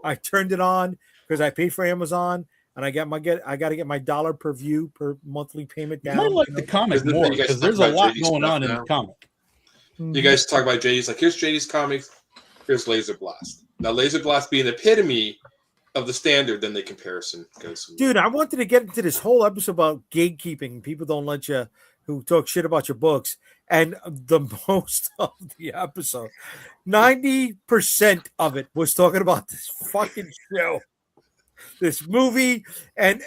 I turned it on because I paid for Amazon, and I got to get my dollar per view per monthly payment down. I like the comic more because there's a lot going on in the comic. You guys talk about JD's, like, here's JD's comics, here's Laser Blast. Now Laser Blast being the epitome of the standard, then the comparison goes. Dude, I wanted to get into this whole episode about gatekeeping. People don't let you, who talk shit about your books. And the most of the episode, 90% of it was talking about this fucking show, this movie, and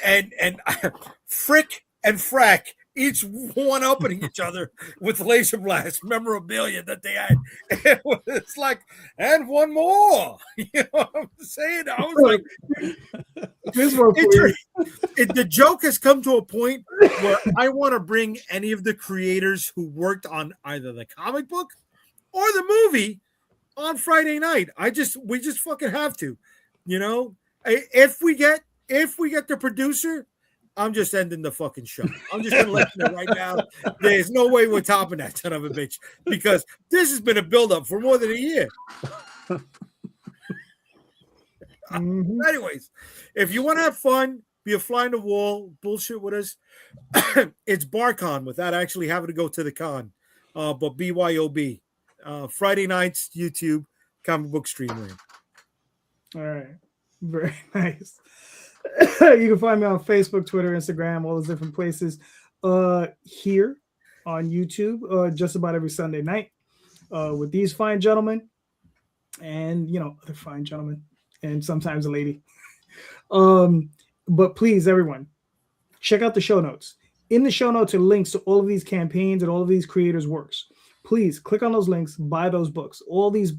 Frick and Frack, each one opening each other with laser blast memorabilia that they had. It's like, and one more. You know what I'm saying? I was like, the joke has come to a point where I want to bring any of the creators who worked on either the comic book or the movie on Friday night. We just fucking have to, you know. If we get the producer, I'm just ending the fucking show. I'm just gonna let you know right now. There's no way we're topping that son of a bitch, because this has been a buildup for more than a year. Mhm. Anyways, if you want to have fun, be a fly on the wall, bullshit with us, it's BarCon without actually having to go to the con. But BYOB. Friday nights, YouTube, comic book streaming. All right. Very nice. You can find me on Facebook, Twitter, Instagram, all those different places. Here on YouTube, just about every Sunday night, with these fine gentlemen, and other fine gentlemen, and sometimes a lady. But please, everyone, check out the show notes. In the show notes are links to all of these campaigns and all of these creators' works. Please click on those links, buy those books. All these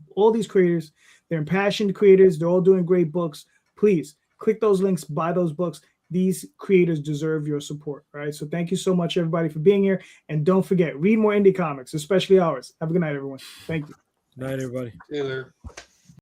creators, they're impassioned creators. They're all doing great books. Please click those links, buy those books. These creators deserve your support. All right. So thank you so much, everybody, for being here. And don't forget, read more indie comics, especially ours. Have a good night, everyone. Thank you. Night, everybody. Taylor.